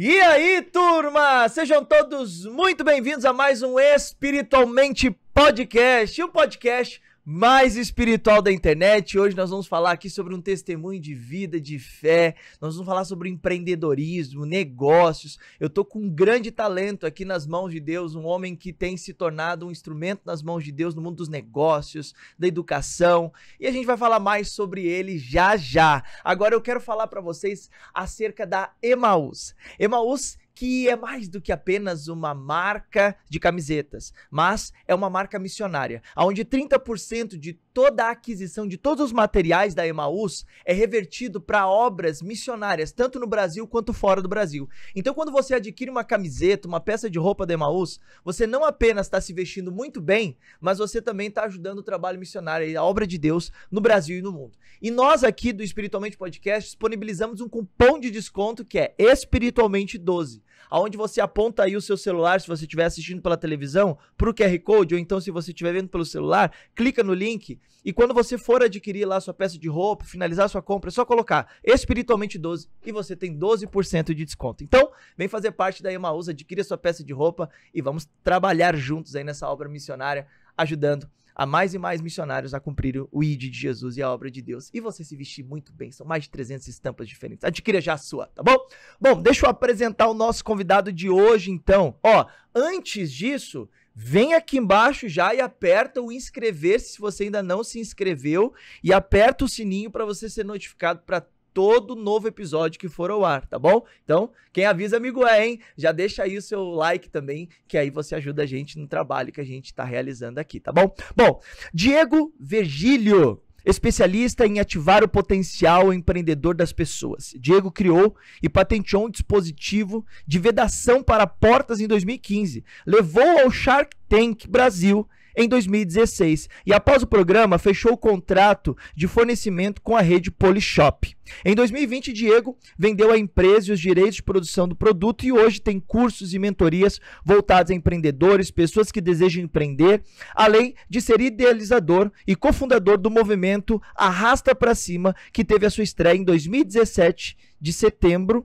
E aí, turma? Sejam todos muito bem-vindos a mais um Espiritualmente Podcast, o podcast mais espiritual da internet. Hoje nós vamos falar aqui sobre um testemunho de vida, de fé. Nós vamos falar sobre empreendedorismo, negócios. Eu tô com um grande talento aqui nas mãos de Deus, um homem que tem se tornado um instrumento nas mãos de Deus no mundo dos negócios, da educação. E a gente vai falar mais sobre ele já já. Agora eu quero falar para vocês acerca da Emaús. Emaús, que é mais do que apenas uma marca de camisetas, mas é uma marca missionária, onde 30% de toda a aquisição de todos os materiais da Emaús é revertido para obras missionárias, tanto no Brasil quanto fora do Brasil. Então, quando você adquire uma camiseta, uma peça de roupa da Emaús, você não apenas está se vestindo muito bem, mas você também está ajudando o trabalho missionário e a obra de Deus no Brasil e no mundo. E nós aqui do Espiritualmente Podcast disponibilizamos um cupom de desconto que é Espiritualmente 12. Aonde você aponta aí o seu celular, se você estiver assistindo pela televisão, para o QR Code, ou então se você estiver vendo pelo celular, clica no link e quando você for adquirir lá sua peça de roupa, finalizar sua compra, é só colocar Espiritualmente 12 e você tem 12% de desconto. Então, vem fazer parte da Emaús, adquira sua peça de roupa e vamos trabalhar juntos aí nessa obra missionária, ajudando a mais e mais missionários a cumprir o ID de Jesus e a obra de Deus. E você se vestir muito bem, são mais de 300 estampas diferentes. Adquira já a sua, tá bom? Bom, deixa eu apresentar o nosso convidado de hoje, então. Ó, antes disso, vem aqui embaixo já e aperta o inscrever-se se você ainda não se inscreveu e aperta o sininho para você ser notificado para todo novo episódio que for ao ar, tá bom? Então, quem avisa, amigo hein? Já deixa aí o seu like também, que aí você ajuda a gente no trabalho que a gente tá realizando aqui, tá bom? Bom, Diego Virgílio, especialista em ativar o potencial empreendedor das pessoas. Diego criou e patenteou um dispositivo de vedação para portas em 2015. Levou ao Shark Tank Brasil em 2016 e após o programa fechou o contrato de fornecimento com a rede Polishop. Em 2020, Diego vendeu à empresa os direitos de produção do produto e hoje tem cursos e mentorias voltados a empreendedores, pessoas que desejam empreender, além de ser idealizador e cofundador do movimento Arrasta Pra Cima, que teve a sua estreia em 2017 de setembro.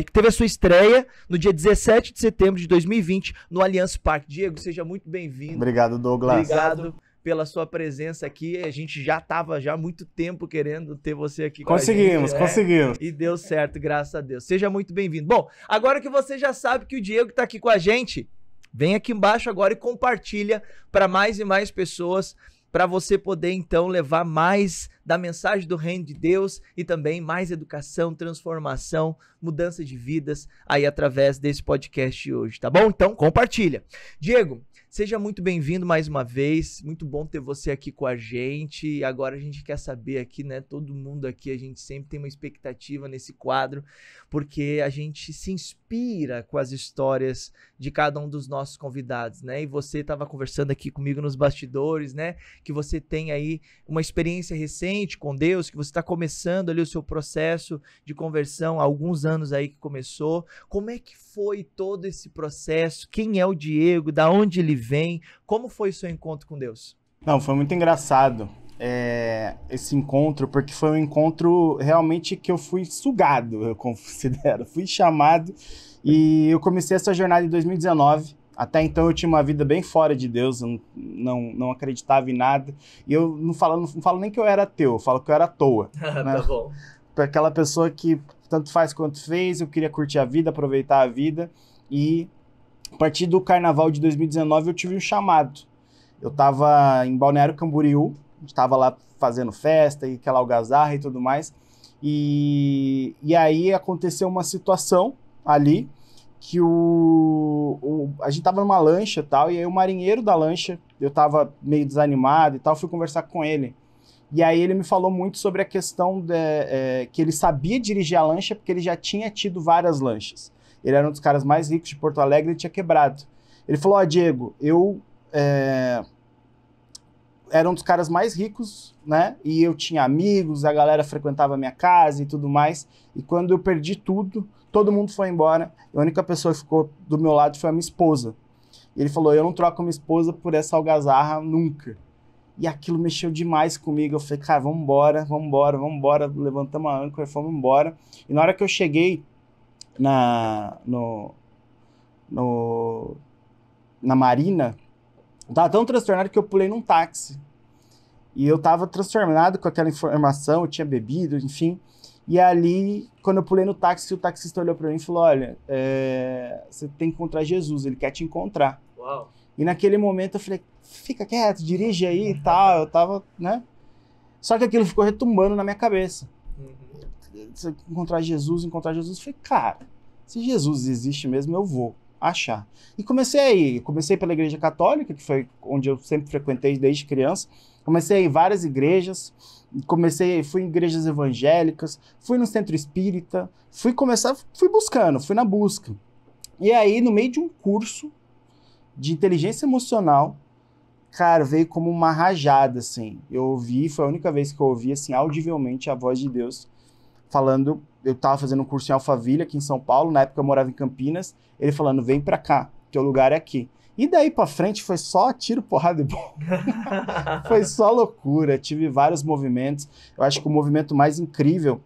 Que teve a sua estreia no dia 17 de setembro de 2020 no Allianz Parque. Diego, seja muito bem-vindo. Obrigado, Douglas. Obrigado pela sua presença aqui. A gente já estava há muito tempo querendo ter você aqui com a gente. Conseguimos. E deu certo, graças a Deus. Seja muito bem-vindo. Bom, agora que você já sabe que o Diego está aqui com a gente, vem aqui embaixo agora e compartilha para mais e mais pessoas, para você poder, então, levar mais da mensagem do reino de Deus e também mais educação, transformação, mudança de vidas aí através desse podcast hoje, tá bom? Então, compartilha. Diego, seja muito bem-vindo mais uma vez, muito bom ter você aqui com a gente. E agora a gente quer saber aqui, né, todo mundo aqui, a gente sempre tem uma expectativa nesse quadro, porque a gente se inspira com as histórias de cada um dos nossos convidados, né? E você estava conversando aqui comigo nos bastidores, né, que você tem aí uma experiência recente com Deus, que você está começando ali o seu processo de conversão há alguns anos aí que começou. Como é que foi todo esse processo? Quem é o Diego? Da onde ele vem? Como foi o seu encontro com Deus? Não, foi muito engraçado esse encontro, porque foi um encontro realmente que eu fui sugado, eu considero. Fui chamado e eu comecei essa jornada em 2019. Até então eu tinha uma vida bem fora de Deus, eu não acreditava em nada. E eu não falo nem que eu era ateu, eu falo que eu era à toa. Né? Tá bom. Para aquela pessoa que tanto faz quanto fez, eu queria curtir a vida, aproveitar a vida. E a partir do carnaval de 2019 eu tive um chamado. Eu estava em Balneário Camboriú, estava lá fazendo festa e aquela algazarra e tudo mais. E aí aconteceu uma situação ali, que a gente tava numa lancha e tal, e aí o marinheiro da lancha, eu tava meio desanimado e tal, fui conversar com ele. E aí ele me falou muito sobre a questão que ele sabia dirigir a lancha porque ele já tinha tido várias lanchas. Ele era um dos caras mais ricos de Porto Alegre e tinha quebrado. Ele falou, Diego, eu era um dos caras mais ricos, né? E eu tinha amigos, a galera frequentava a minha casa e tudo mais. E quando eu perdi tudo, todo mundo foi embora. A única pessoa que ficou do meu lado foi a minha esposa. E ele falou, eu não troco a minha esposa por essa algazarra nunca. E aquilo mexeu demais comigo. Eu falei, cara, vamos embora. Levantamos a âncora, fomos embora. E na hora que eu cheguei, na Marina, eu tava tão transtornado que eu pulei num táxi. E eu tava transtornado com aquela informação, eu tinha bebido, enfim. E ali, quando eu pulei no táxi, o taxista olhou pra mim e falou, olha, você tem que encontrar Jesus, ele quer te encontrar. Uau. E naquele momento eu falei, fica quieto, dirige aí e tal, eu tava, né? Só que aquilo ficou retumbando na minha cabeça. Você encontrar Jesus, eu falei, cara, se Jesus existe mesmo, eu vou achar. E comecei pela igreja católica, que foi onde eu sempre frequentei desde criança. Comecei em várias igrejas, fui em igrejas evangélicas, fui no centro espírita, fui buscando, fui na busca. E aí, no meio de um curso de inteligência emocional, cara, veio como uma rajada, assim. Eu ouvi, foi a única vez que eu ouvi, assim, audivelmente a voz de Deus falando. Eu tava fazendo um curso em Alphaville, aqui em São Paulo, na época eu morava em Campinas, ele falando, vem pra cá, teu lugar é aqui. E daí pra frente foi só tiro, porrada e bomba. Foi só loucura, tive vários movimentos. Eu acho que o movimento mais incrível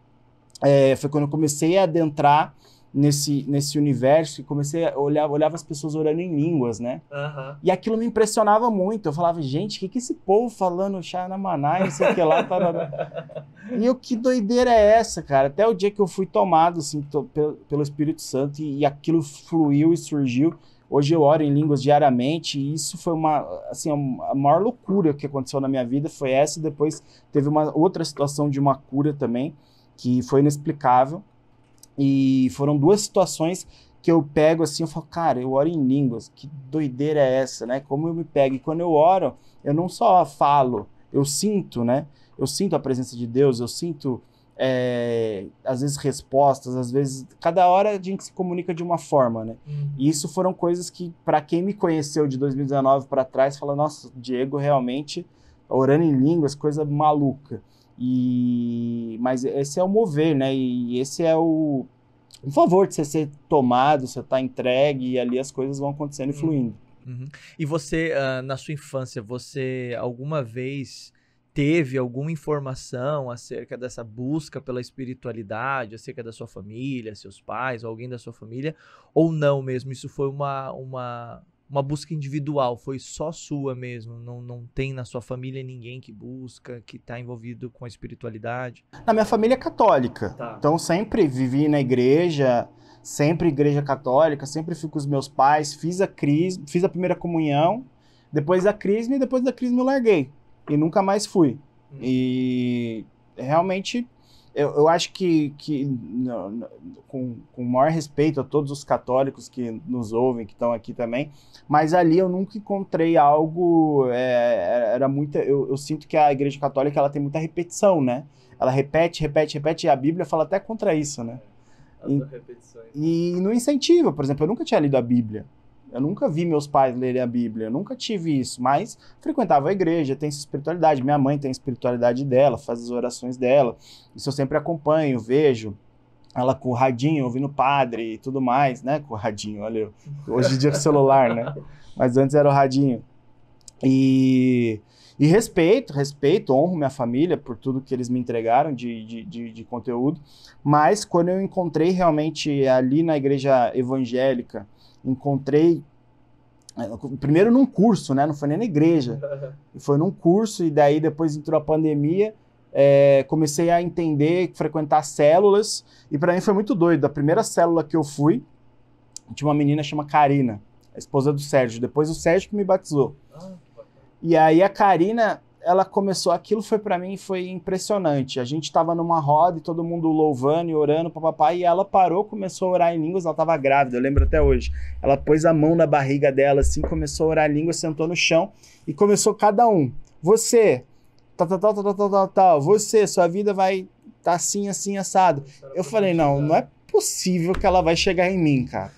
foi quando eu comecei a adentrar nesse universo e comecei a olhava as pessoas orando em línguas, né? Uhum. E aquilo me impressionava muito. Eu falava, gente, que esse povo falando Xanamaná, não sei o que lá. E eu, que doideira é essa, cara? Até o dia que eu fui tomado, assim, pelo Espírito Santo e aquilo fluiu e surgiu. Hoje eu oro em línguas diariamente e isso foi a maior loucura que aconteceu na minha vida foi essa. E depois teve uma outra situação de uma cura também, que foi inexplicável. E foram duas situações que eu pego assim, eu falo, cara, eu oro em línguas, que doideira é essa, né? Como eu me pego. E quando eu oro, eu não só falo, eu sinto, né? Eu sinto a presença de Deus, eu sinto, às vezes, respostas, às vezes... Cada hora a gente se comunica de uma forma, né? E isso foram coisas que, para quem me conheceu de 2019 para trás, fala, nossa, Diego realmente orando em línguas, coisa maluca. Mas esse é o mover, né? E esse é o favor de você ser tomado, você tá entregue e ali as coisas vão acontecendo e fluindo. Uhum. E você, na sua infância, você alguma vez teve alguma informação acerca dessa busca pela espiritualidade, acerca da sua família, seus pais, ou alguém da sua família, ou não mesmo? Isso foi uma busca individual, foi só sua mesmo, não tem na sua família ninguém que busca, que está envolvido com a espiritualidade? Na minha família é católica, tá. Então sempre vivi na igreja, sempre igreja católica, sempre fui com os meus pais, fiz a primeira comunhão, depois da crisma e depois da crisma eu larguei e nunca mais fui. E realmente... Eu acho que com o maior respeito a todos os católicos que nos ouvem, que estão aqui também, mas ali eu nunca encontrei algo, eu sinto que a Igreja Católica ela tem muita repetição, né? Ela repete, e a Bíblia fala até contra isso, né? E não incentiva, por exemplo, eu nunca tinha lido a Bíblia. Eu nunca vi meus pais lerem a Bíblia, eu nunca tive isso, mas frequentava a igreja, tem essa espiritualidade. Minha mãe tem a espiritualidade dela, faz as orações dela. Isso eu sempre acompanho, vejo ela com o radinho, ouvindo o padre e tudo mais, né? Com o radinho, olha, hoje em dia é o celular, né? Mas antes era o radinho. E respeito, honro minha família por tudo que eles me entregaram de conteúdo. Mas quando eu encontrei realmente ali na igreja evangélica, encontrei, primeiro num curso, né? Não foi nem na igreja, foi num curso e daí depois entrou a pandemia, comecei a entender, frequentar células e para mim foi muito doido. A primeira célula que eu fui, tinha uma menina chamada Karina, a esposa do Sérgio, depois o Sérgio que me batizou. E aí a Karina, ela começou, aquilo foi para mim, foi impressionante. A gente estava numa roda e todo mundo louvando e orando, papapá, e ela parou, começou a orar em línguas, ela estava grávida, eu lembro até hoje. Ela pôs a mão na barriga dela, assim, começou a orar em línguas, sentou no chão e começou cada um. Você, tal, você, sua vida vai tá assim, assim, assado. Eu falei, não é possível que ela vai chegar em mim, cara.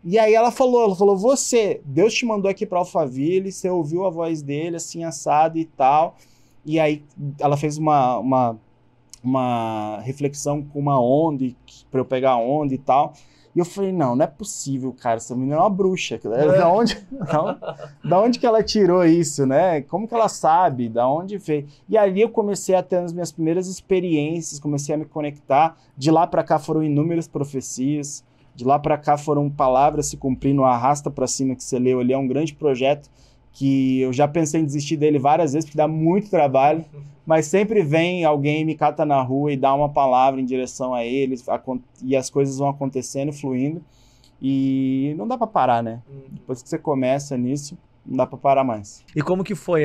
E aí ela falou, você, Deus te mandou aqui para Alphaville, você ouviu a voz dele, assim, assado e tal. E aí ela fez uma reflexão com uma onda, para eu pegar a onda e tal. E eu falei, não é possível, cara, essa menina é uma bruxa. Da onde que ela tirou isso, né? Como que ela sabe? Da onde veio? E ali eu comecei a ter as minhas primeiras experiências, comecei a me conectar. De lá para cá foram inúmeras profecias. De lá para cá foram palavras se cumprindo, arrasta para cima que você leu ali, é um grande projeto que eu já pensei em desistir dele várias vezes, porque dá muito trabalho, mas sempre vem alguém, me cata na rua e dá uma palavra em direção a eles, e as coisas vão acontecendo, fluindo, e não dá para parar, né? Depois que você começa nisso, não dá para parar mais. E como que foi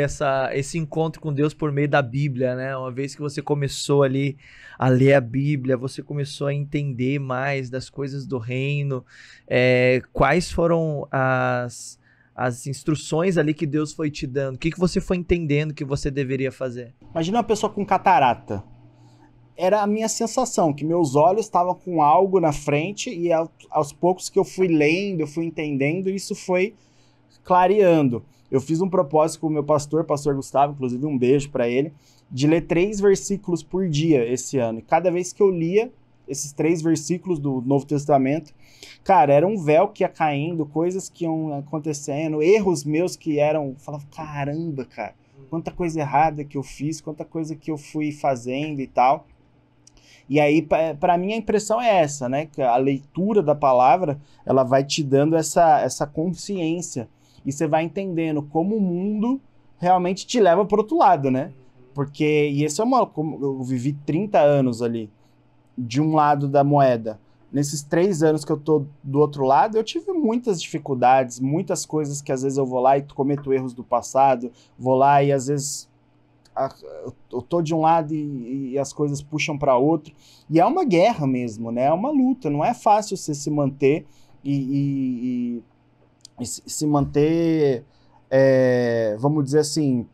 esse encontro com Deus por meio da Bíblia, né? Uma vez que você começou ali a ler a Bíblia, você começou a entender mais das coisas do reino, quais foram as instruções ali que Deus foi te dando? O que você foi entendendo que você deveria fazer? Imagina uma pessoa com catarata. Era a minha sensação, que meus olhos estavam com algo na frente e aos poucos que eu fui lendo, eu fui entendendo, isso foi clareando. Eu fiz um propósito com o meu pastor Gustavo, inclusive um beijo para ele, de ler 3 versículos por dia esse ano. E cada vez que eu lia esses 3 versículos do Novo Testamento, cara, era um véu que ia caindo, coisas que iam acontecendo, erros meus que eram... Eu falava, caramba, cara, quanta coisa errada que eu fiz, quanta coisa que eu fui fazendo e tal. E aí, para mim, a impressão é essa, né? Que a leitura da palavra, ela vai te dando essa consciência. E você vai entendendo como o mundo realmente te leva para outro lado, né? Porque, e esse como eu vivi 30 anos ali, de um lado da moeda. Nesses 3 anos que eu tô do outro lado, eu tive muitas dificuldades, muitas coisas que às vezes eu vou lá e cometo erros do passado, vou lá e às vezes eu tô de um lado e as coisas puxam para outro. E é uma guerra mesmo, né? É uma luta, não é fácil você se manter e se manter, vamos dizer assim,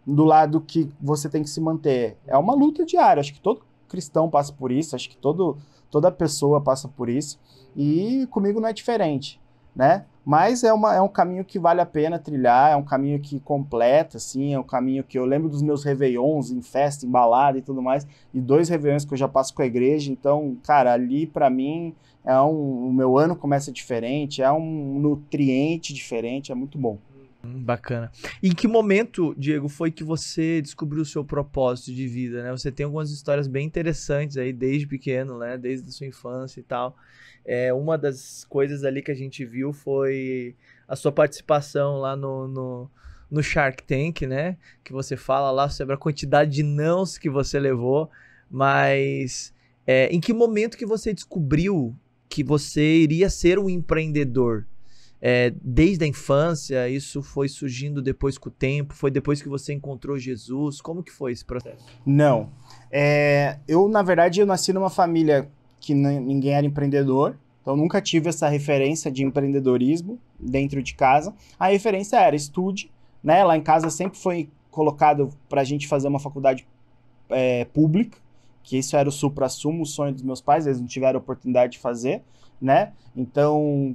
do lado que você tem que se manter. É uma luta diária, acho que todo cristão passa por isso, acho que toda pessoa passa por isso, e comigo não é diferente, né? Mas é um caminho que vale a pena trilhar, é um caminho que completa, assim, é um caminho que eu lembro dos meus réveillons em festa, em balada e tudo mais, e 2 réveillons que eu já passo com a igreja, então, cara, ali pra mim o meu ano começa diferente, é um nutriente diferente, é muito bom. Bacana. E em que momento, Diego, foi que você descobriu o seu propósito de vida, né? Você tem algumas histórias bem interessantes aí, desde pequeno, né? Desde a sua infância e tal. Uma das coisas ali que a gente viu foi a sua participação lá no Shark Tank, né? Que você fala lá sobre a quantidade de nãos que você levou, mas em que momento que você descobriu que você iria ser um empreendedor? Desde a infância, isso foi surgindo depois com o tempo? Foi depois que você encontrou Jesus? Como que foi esse processo? Não. Na verdade, eu nasci numa família que ninguém era empreendedor, então nunca tive essa referência de empreendedorismo dentro de casa. A referência era estude, né? Lá em casa sempre foi colocado para a gente fazer uma faculdade pública, que isso era o supra-sumo, o sonho dos meus pais, eles não tiveram a oportunidade de fazer, né? Então,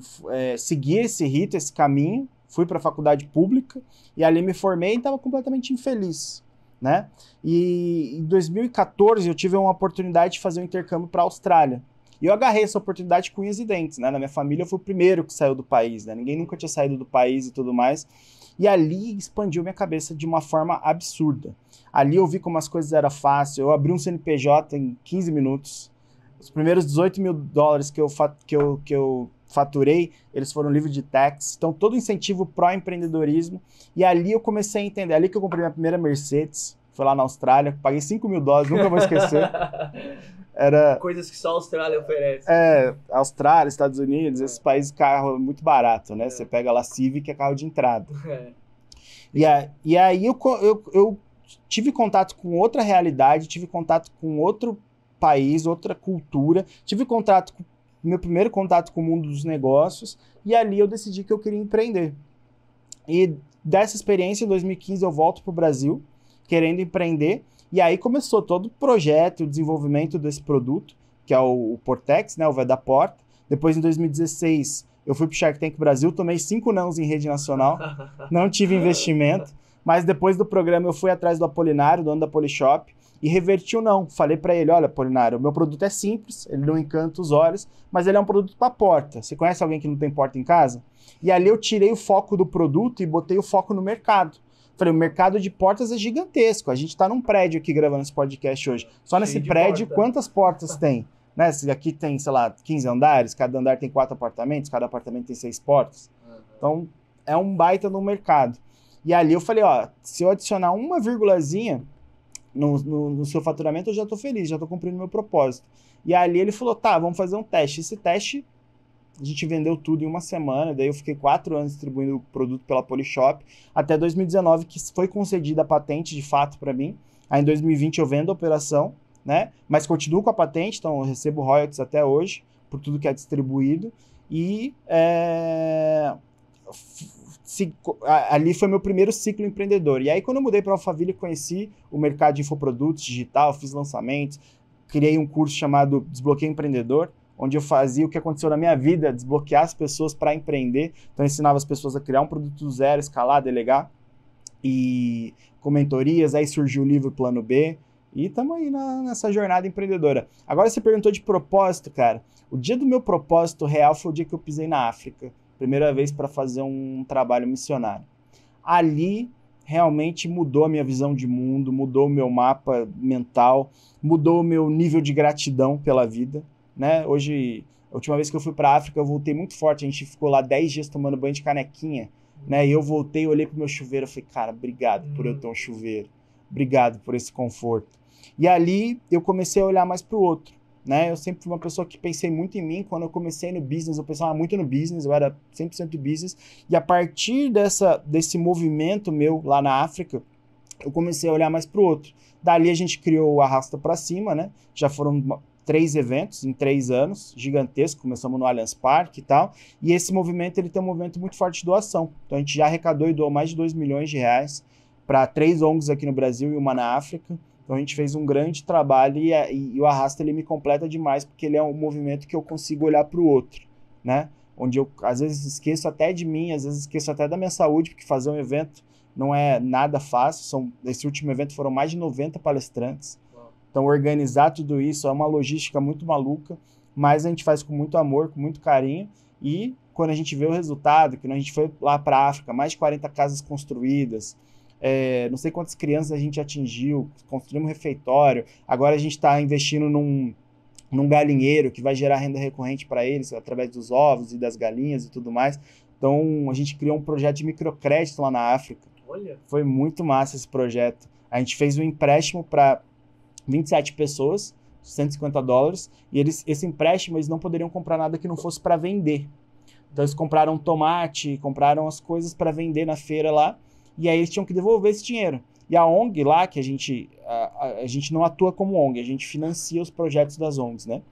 segui esse rito, esse caminho, fui para a faculdade pública e ali me formei e estava completamente infeliz, né? E em 2014 eu tive uma oportunidade de fazer um intercâmbio para a Austrália. E eu agarrei essa oportunidade com unhas e dentes, né? Na minha família eu fui o primeiro que saiu do país, né? Ninguém nunca tinha saído do país e tudo mais. E ali expandiu minha cabeça de uma forma absurda. Ali eu vi como as coisas eram fáceis, eu abri um CNPJ em 15 minutos. Os primeiros $18 mil que eu faturei, eles foram livres de tax. Então, todo incentivo pró-empreendedorismo. E ali eu comecei a entender. Ali que eu comprei minha primeira Mercedes. Foi lá na Austrália. Paguei $5 mil, nunca vou esquecer. Era... Coisas que só a Austrália oferece. Austrália, Estados Unidos, esses países, carro é muito barato, né? Você pega lá Civic, é carro de entrada. E aí eu tive contato com outra realidade, tive contato com outro país, outra cultura, tive meu primeiro contato com o mundo dos negócios, e ali eu decidi que eu queria empreender. E dessa experiência, em 2015, eu volto para o Brasil, querendo empreender, e aí começou todo o projeto, o desenvolvimento desse produto, que é o Portex, né, o Véio da Porta. Depois, em 2016, eu fui para o Shark Tank Brasil, tomei 5 nãos em rede nacional, não tive investimento, mas depois do programa eu fui atrás do Apolinário, dono da Polishop, e reverti o não. Falei para ele, olha, Apolinário, o meu produto é simples, ele não encanta os olhos, mas ele é um produto para porta. Você conhece alguém que não tem porta em casa? E ali eu tirei o foco do produto e botei o foco no mercado. Falei, o mercado de portas é gigantesco. A gente está num prédio aqui gravando esse podcast hoje. Só nesse prédio, quantas portas tem? né? Se aqui tem, sei lá, 15 andares, cada andar tem 4 apartamentos, cada apartamento tem 6 portas. Então, é um baita no mercado. E ali eu falei, ó, se eu adicionar uma vírgulazinha no seu faturamento, eu já tô feliz, já tô cumprindo meu propósito. E ali ele falou, tá, vamos fazer um teste. Esse teste, a gente vendeu tudo em uma semana, daí eu fiquei 4 anos distribuindo o produto pela Polishop, até 2019, que foi concedida a patente de fato para mim. Aí em 2020 eu vendo a operação, né? Mas continuo com a patente, então eu recebo royalties até hoje, por tudo que é distribuído. E ali foi meu primeiro ciclo empreendedor. E aí quando eu mudei para a Alphaville, conheci o mercado de infoprodutos digital, fiz lançamentos, criei um curso chamado Desbloqueio Empreendedor, onde eu fazia o que aconteceu na minha vida, desbloquear as pessoas para empreender. Então eu ensinava as pessoas a criar um produto do zero, escalar, delegar, e com mentorias. Aí surgiu o livro Plano B, e estamos aí nessa jornada empreendedora. Agora você perguntou de propósito, cara. O dia do meu propósito real foi o dia que eu pisei na África, primeira vez para fazer um trabalho missionário. Ali realmente mudou a minha visão de mundo, mudou o meu mapa mental, mudou o meu nível de gratidão pela vida, né? Hoje, a última vez que eu fui para a África, eu voltei muito forte. A gente ficou lá 10 dias tomando banho de canequinha, né? E eu voltei, olhei pro meu chuveiro, eu falei, cara, obrigado por eu ter um chuveiro, obrigado por esse conforto. E ali eu comecei a olhar mais pro outro, né? Eu sempre fui uma pessoa que pensei muito em mim. Quando eu comecei no business, eu pensava muito no business, eu era 100% business. E a partir desse movimento meu lá na África, eu comecei a olhar mais pro outro. Dali a gente criou o Arrasta Pra Cima, né? Já foram 3 eventos em 3 anos, gigantesco. Começamos no Allianz Parque e tal. E esse movimento, ele tem um movimento muito forte de doação. Então a gente já arrecadou e doou mais de 2 milhões de reais para 3 ONGs aqui no Brasil e uma na África. Então a gente fez um grande trabalho e o Arrasta, ele me completa demais, porque ele é um movimento que eu consigo olhar para o outro, né? Onde eu às vezes esqueço até de mim, às vezes esqueço até da minha saúde, porque fazer um evento não é nada fácil. Esse último evento foram mais de 90 palestrantes. Então organizar tudo isso é uma logística muito maluca, mas a gente faz com muito amor, com muito carinho. E quando a gente vê o resultado, que a gente foi lá para a África, mais de 40 casas construídas, não sei quantas crianças a gente atingiu, construímos um refeitório, agora a gente está investindo num galinheiro que vai gerar renda recorrente para eles, através dos ovos e das galinhas e tudo mais. Então a gente criou um projeto de microcrédito lá na África. Olha. Foi muito massa esse projeto. A gente fez um empréstimo para 27 pessoas, $150, e esse empréstimo eles não poderiam comprar nada que não fosse para vender. Então eles compraram tomate, compraram as coisas para vender na feira lá, e aí eles tinham que devolver esse dinheiro. E a ONG lá, que a gente não atua como ONG, a gente financia os projetos das ONGs, né?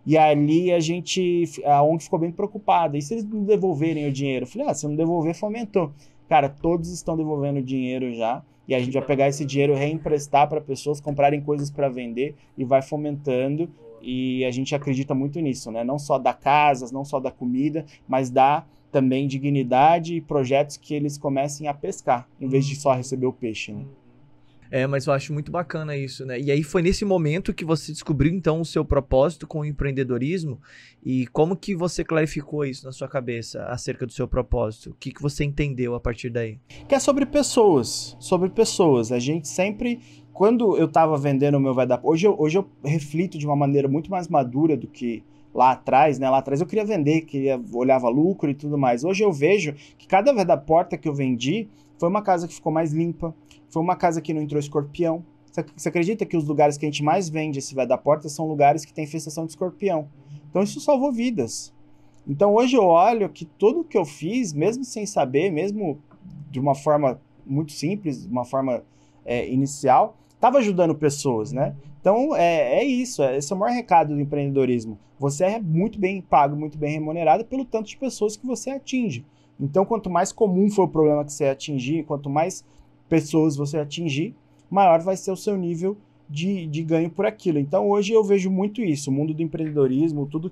E ali a ONG ficou bem preocupada. E se eles não devolverem o dinheiro? Eu falei, se não devolver, fomentou. Cara, todos estão devolvendo o dinheiro já. E a gente vai pegar esse dinheiro, reemprestar para pessoas comprarem coisas para vender e vai fomentando. E a gente acredita muito nisso, né? Não só dar casas, não só dar comida, mas dar também dignidade e projetos que eles comecem a pescar, em vez de só receber o peixe, né? Mas eu acho muito bacana isso, né? E aí foi nesse momento que você descobriu, então, o seu propósito com o empreendedorismo, e como que você clarificou isso na sua cabeça acerca do seu propósito? O que você entendeu a partir daí? Que é sobre pessoas, A gente sempre, quando eu estava vendendo o meu Vai Dar... Hoje eu reflito de uma maneira muito mais madura do que lá atrás, né? Lá atrás eu queria vender, olhava lucro e tudo mais. Hoje eu vejo que cada Vai Dar Porta que eu vendi foi uma casa que ficou mais limpa, foi uma casa que não entrou escorpião. Você acredita que os lugares que a gente mais vende esse Vai Dar Porta são lugares que tem infestação de escorpião? Então isso salvou vidas. Então hoje eu olho que tudo que eu fiz, mesmo sem saber, mesmo de uma forma muito simples, de uma forma inicial, estava ajudando pessoas, né? Então isso, esse é o maior recado do empreendedorismo. Você é muito bem pago, muito bem remunerado pelo tanto de pessoas que você atinge. Então quanto mais comum for o problema que você atingir, quanto mais pessoas você atingir, maior vai ser o seu nível de ganho por aquilo. Então hoje eu vejo muito isso, o mundo do empreendedorismo, tudo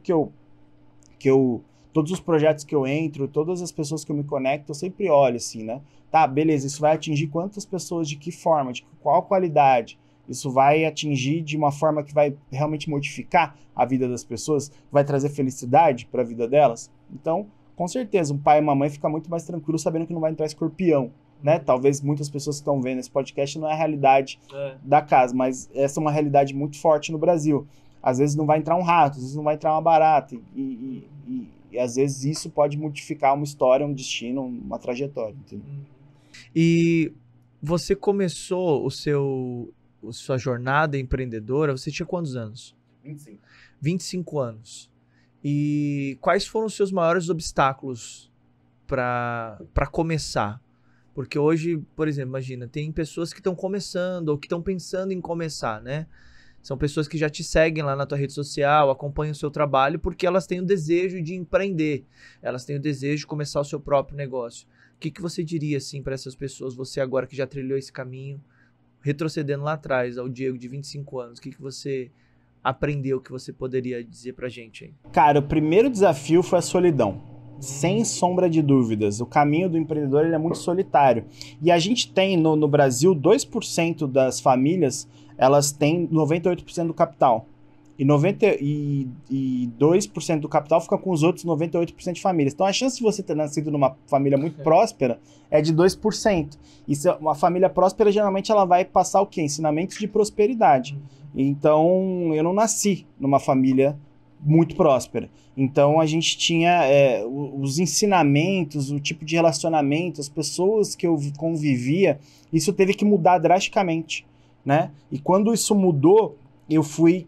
todos os projetos que eu entro, todas as pessoas que eu me conecto, eu sempre olho assim, né? Tá, beleza, isso vai atingir quantas pessoas, de que forma, de qual qualidade? Isso vai atingir de uma forma que vai realmente modificar a vida das pessoas? Vai trazer felicidade para a vida delas? Então, com certeza, um pai e uma mãe ficam muito mais tranquilos sabendo que não vai entrar escorpião, né? Talvez muitas pessoas que estão vendo esse podcast não é a realidade da casa, mas essa é uma realidade muito forte no Brasil. Às vezes não vai entrar um rato, às vezes não vai entrar uma barata. E às vezes isso pode modificar uma história, um destino, uma trajetória. Entendeu? E você começou sua jornada empreendedora, você tinha quantos anos? 25. 25 anos. E quais foram os seus maiores obstáculos para começar? Porque hoje, por exemplo, imagina, tem pessoas que estão começando ou que estão pensando em começar, né? São pessoas que já te seguem lá na tua rede social, acompanham o seu trabalho, porque elas têm o desejo de empreender. Elas têm o desejo de começar o seu próprio negócio. O que você diria, assim, para essas pessoas? Você agora que já trilhou esse caminho, retrocedendo lá atrás, ao Diego de 25 anos, o que você aprendeu que você poderia dizer pra gente aí? Cara, o primeiro desafio foi a solidão. Sem sombra de dúvidas. O caminho do empreendedor ele é muito solitário. E a gente tem no Brasil 2% das famílias, elas têm 98% do capital. E 2% do capital fica com os outros 98% de famílias. Então a chance de você ter nascido numa família muito próspera é de 2%. E uma família próspera, geralmente, ela vai passar o quê? Ensinamentos de prosperidade. Então eu não nasci numa família muito próspera. Então a gente tinha os ensinamentos, o tipo de relacionamento, as pessoas que eu convivia, isso teve que mudar drasticamente, né? E quando isso mudou, eu fui...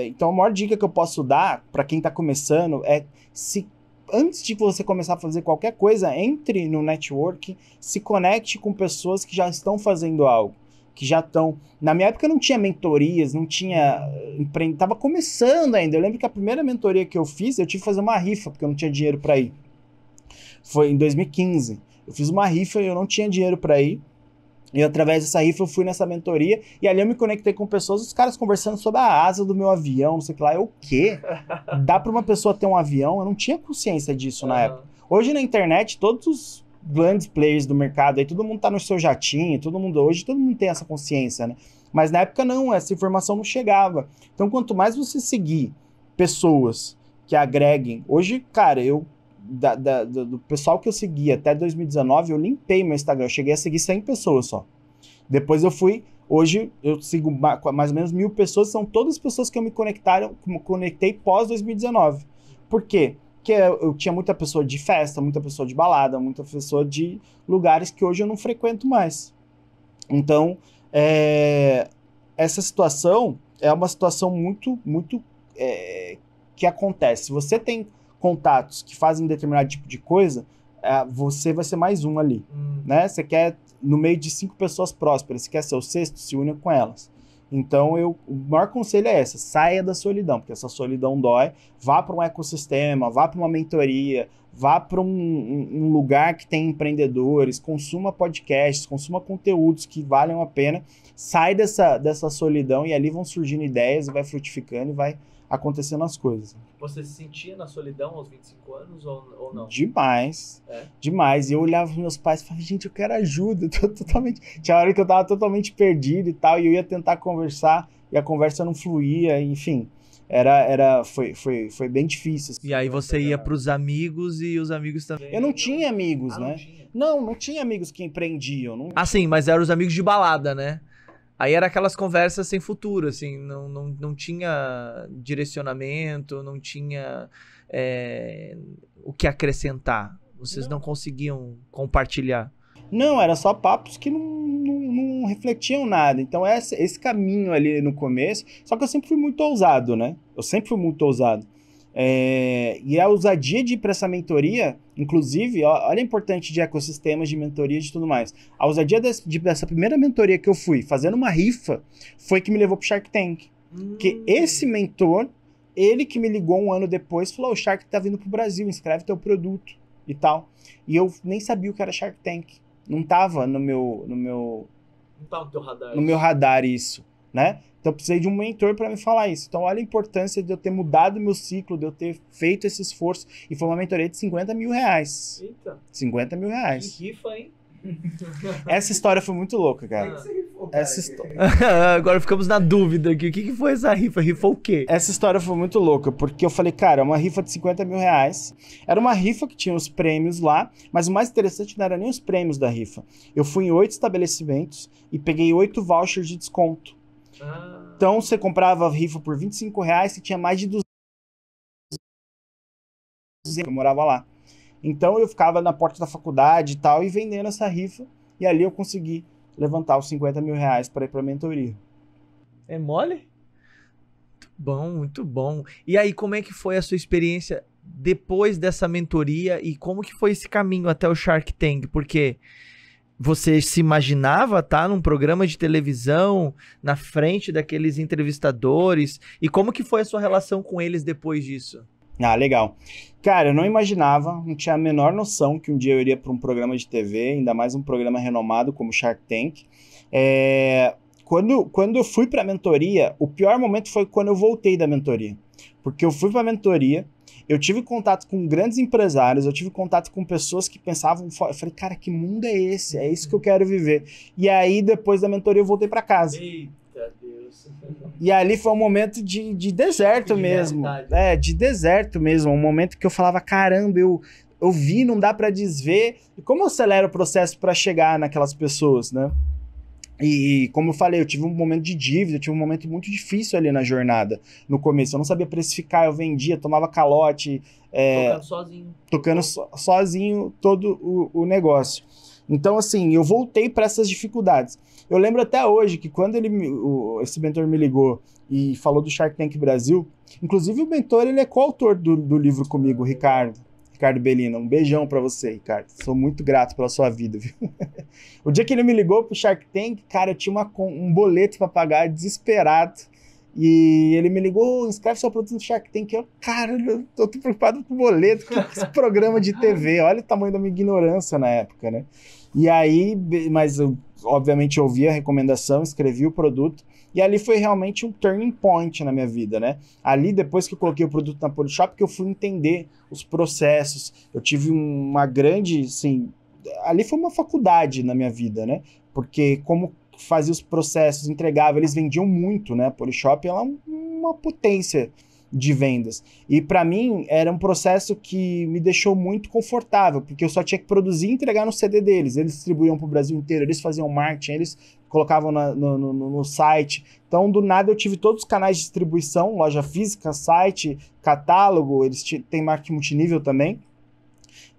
então a maior dica que eu posso dar para quem está começando é antes de você começar a fazer qualquer coisa, entre no network, se conecte com pessoas que já estão fazendo algo, que já estão... Na minha época não tinha mentorias, não tinha... Tava começando ainda. Eu lembro que a primeira mentoria que eu fiz, eu tive que fazer uma rifa, porque eu não tinha dinheiro para ir. Foi em 2015. Eu fiz uma rifa e eu não tinha dinheiro para ir. E através dessa rifa eu fui nessa mentoria e ali eu me conectei com pessoas, os caras conversando sobre a asa do meu avião, não sei o que lá. Eu, o quê? Dá para uma pessoa ter um avião? Eu não tinha consciência disso na época. Hoje na internet, todos os grandes players do mercado, aí todo mundo tá no seu jatinho, hoje todo mundo tem essa consciência, né? Mas na época não, essa informação não chegava. Então quanto mais você seguir pessoas que agreguem, hoje, cara, do pessoal que eu segui até 2019, eu limpei meu Instagram, eu cheguei a seguir 100 pessoas só. Depois hoje eu sigo mais ou menos 1000 pessoas, são todas as pessoas que eu me conectei pós 2019. Por quê? Porque eu tinha muita pessoa de festa, muita pessoa de balada, muita pessoa de lugares que hoje eu não frequento mais. Então, essa situação é uma situação muito que acontece. Se você tem contatos que fazem determinado tipo de coisa, você vai ser mais um ali, né? Você quer, no meio de 5 pessoas prósperas, você quer ser o sexto, se une com elas. Então, o maior conselho é esse: saia da solidão, porque essa solidão dói. Vá para um ecossistema, vá para uma mentoria, vá para um lugar que tem empreendedores, consuma podcasts, consuma conteúdos que valem a pena. Sai dessa solidão e ali vão surgindo ideias, e vai frutificando e vai acontecendo as coisas. Você se sentia na solidão aos 25 anos ou não? Demais. Demais. E eu olhava pros meus pais e falava, gente, eu quero ajuda. Tinha hora que eu tava totalmente perdido e tal, e eu ia tentar conversar, e a conversa não fluía, enfim. Foi bem difícil. E aí você ia pros amigos e os amigos também... Eu não tinha amigos, né? Não tinha amigos que empreendiam. Sim, mas eram os amigos de balada, né? Aí era aquelas conversas sem futuro, assim, não tinha direcionamento, não tinha o que acrescentar. Vocês não conseguiam compartilhar. Não, era só papos que não refletiam nada. Então esse caminho ali no começo, só que eu sempre fui muito ousado, né? E a ousadia de ir para essa mentoria, inclusive, olha a importância de ecossistemas, de mentorias e tudo mais. A ousadia dessa primeira mentoria que eu fui, fazendo uma rifa, foi que me levou pro Shark Tank. Porque esse mentor, ele que me ligou um ano depois, falou, o Shark tá vindo pro Brasil, inscreve teu produto e tal. E eu nem sabia o que era Shark Tank. Não tava no meu não tava no teu radar. No meu radar isso, né? Então eu precisei de um mentor para me falar isso. Então olha a importância de eu ter mudado meu ciclo, de eu ter feito esse esforço. E foi uma mentoria de 50 mil reais. Eita. 50 mil reais. Que rifa, hein? Essa história foi muito louca, cara. Agora ficamos na dúvida aqui. O que foi essa rifa? Rifou o quê? Essa história foi muito louca, porque eu falei, cara, uma rifa de 50 mil reais. Era uma rifa que tinha os prêmios lá, mas o mais interessante não era nem os prêmios da rifa. Eu fui em 8 estabelecimentos e peguei 8 vouchers de desconto. Então, você comprava rifa por R$ 25, você tinha mais de 200, eu morava lá. Então, eu ficava na porta da faculdade e tal, e vendendo essa rifa, e ali eu consegui levantar os R$ 50 mil para ir para a mentoria. É mole? Muito bom, muito bom. E aí, como é que foi a sua experiência depois dessa mentoria e como que foi esse caminho até o Shark Tank? Porque você se imaginava estar num programa de televisão, na frente daqueles entrevistadores? E como que foi a sua relação com eles depois disso? Ah, legal. Cara, eu não imaginava, não tinha a menor noção que um dia eu iria para um programa de TV, ainda mais um programa renomado como Shark Tank. Quando eu fui para a mentoria, o pior momento foi quando eu voltei da mentoria. Porque eu fui para a mentoria, eu tive contato com grandes empresários, eu tive contato com pessoas que pensavam, eu falei, cara, que mundo é esse? É isso que eu quero viver. E aí, depois da mentoria, eu voltei para casa. Eita Deus. E ali foi um momento de deserto mesmo. De deserto mesmo. Um momento que eu falava, caramba, eu vi, não dá para desver. E como eu acelero o processo para chegar naquelas pessoas, né? E como eu falei, eu tive um momento de dívida, eu tive um momento muito difícil ali na jornada, no começo. Eu não sabia precificar, eu vendia, tomava calote. Tocando sozinho. Tocando sozinho todo o negócio. Então, assim, eu voltei para essas dificuldades. Eu lembro até hoje que quando esse mentor me ligou e falou do Shark Tank Brasil, inclusive o mentor, ele é coautor do livro comigo, Ricardo Bellina. Um beijão pra você, Ricardo. Sou muito grato pela sua vida, viu? O dia que ele me ligou pro Shark Tank, cara, eu tinha um boleto pra pagar, desesperado. E ele me ligou, inscreve seu produto no Shark Tank. Cara, eu tô preocupado com o boleto, com esse programa de TV. Olha o tamanho da minha ignorância na época, né? E aí, mas eu, obviamente, ouvi a recomendação, escrevi o produto. E ali foi realmente um turning point na minha vida, né? Ali, depois que eu coloquei o produto na Polishop, que eu fui entender os processos. Eu tive uma grande, assim... Ali foi uma faculdade na minha vida, né? Porque como fazia os processos, entregava, eles vendiam muito, né? A Polishop, ela é uma potência de vendas. E para mim, era um processo que me deixou muito confortável, porque eu só tinha que produzir e entregar no CD deles. Eles distribuíam para o Brasil inteiro, eles faziam marketing, eles colocavam no site. Então, do nada, eu tive todos os canais de distribuição, loja física, site, catálogo, eles têm marketing multinível também.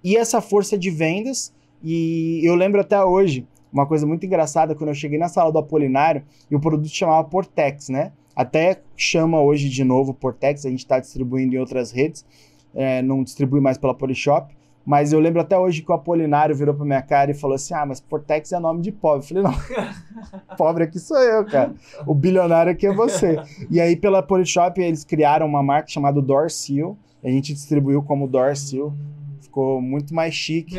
E essa força de vendas, e eu lembro até hoje, uma coisa muito engraçada, quando eu cheguei na sala do Apolinário, e o produto chamava Portex, né? Até chama hoje de novo Portex, a gente está distribuindo em outras redes, não distribui mais pela Polishop, mas eu lembro até hoje que o Apolinário virou pra minha cara e falou assim, mas Portex é nome de pobre. Eu falei, não, pobre aqui sou eu, cara, o bilionário aqui é você. E aí pela Polishop eles criaram uma marca chamada Door Seal, a gente distribuiu como Door Seal, ficou muito mais chique.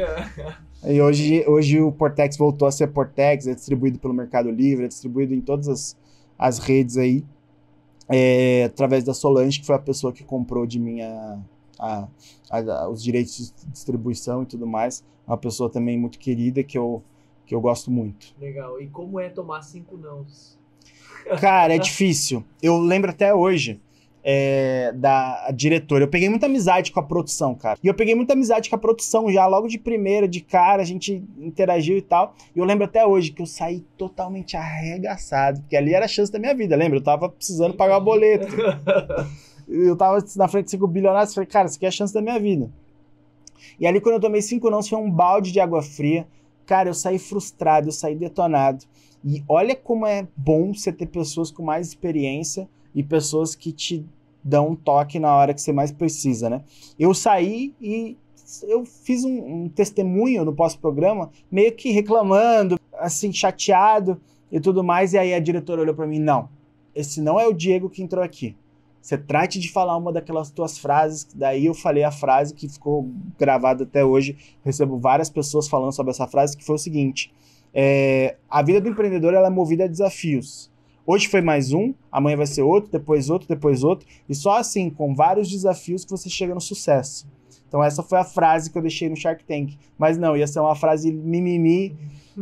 E hoje o Portex voltou a ser Portex, é distribuído pelo Mercado Livre, é distribuído em todas as redes aí, através da Solange, que foi a pessoa que comprou de mim os direitos de distribuição e tudo mais. Uma pessoa também muito querida que eu gosto muito. Legal. E como é tomar 5 nãos? Cara, é difícil. Eu lembro até hoje da diretora. Eu peguei muita amizade com a produção, cara. E eu peguei muita amizade com a produção já, logo de primeira, de cara, a gente interagiu e tal. E eu lembro até hoje que eu saí totalmente arregaçado, porque ali era a chance da minha vida, lembra? Eu tava precisando pagar o boleto. Eu tava na frente de 5 bilionários e falei, cara, isso aqui é a chance da minha vida. E ali quando eu tomei 5 nãos, foi um balde de água fria. Cara, eu saí frustrado, eu saí detonado. E olha como é bom você ter pessoas com mais experiência e pessoas que te dão um toque na hora que você mais precisa, né? Eu saí e eu fiz um testemunho no pós-programa, meio que reclamando, assim, chateado e tudo mais, e aí a diretora olhou pra mim, não, esse não é o Diego que entrou aqui. Você trate de falar uma daquelas tuas frases, daí eu falei a frase que ficou gravada até hoje, recebo várias pessoas falando sobre essa frase, que foi o seguinte, a vida do empreendedor ela é movida a desafios. Hoje foi mais um, amanhã vai ser outro, depois outro, depois outro. E só assim, com vários desafios, que você chega no sucesso. Então essa foi a frase que eu deixei no Shark Tank. Mas não, ia ser uma frase mimimi,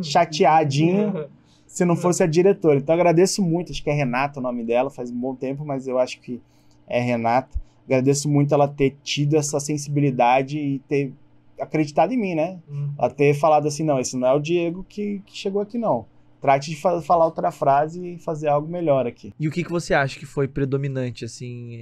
chateadinho, se não fosse a diretora. Então eu agradeço muito, acho que é Renata o nome dela, faz um bom tempo, mas eu acho que é Renata. Agradeço muito ela ter tido essa sensibilidade e ter acreditado em mim, né? Ela ter falado assim, não, esse não é o Diego que chegou aqui, não. trate de falar outra frase e fazer algo melhor aqui. E o que você acha que foi predominante, assim,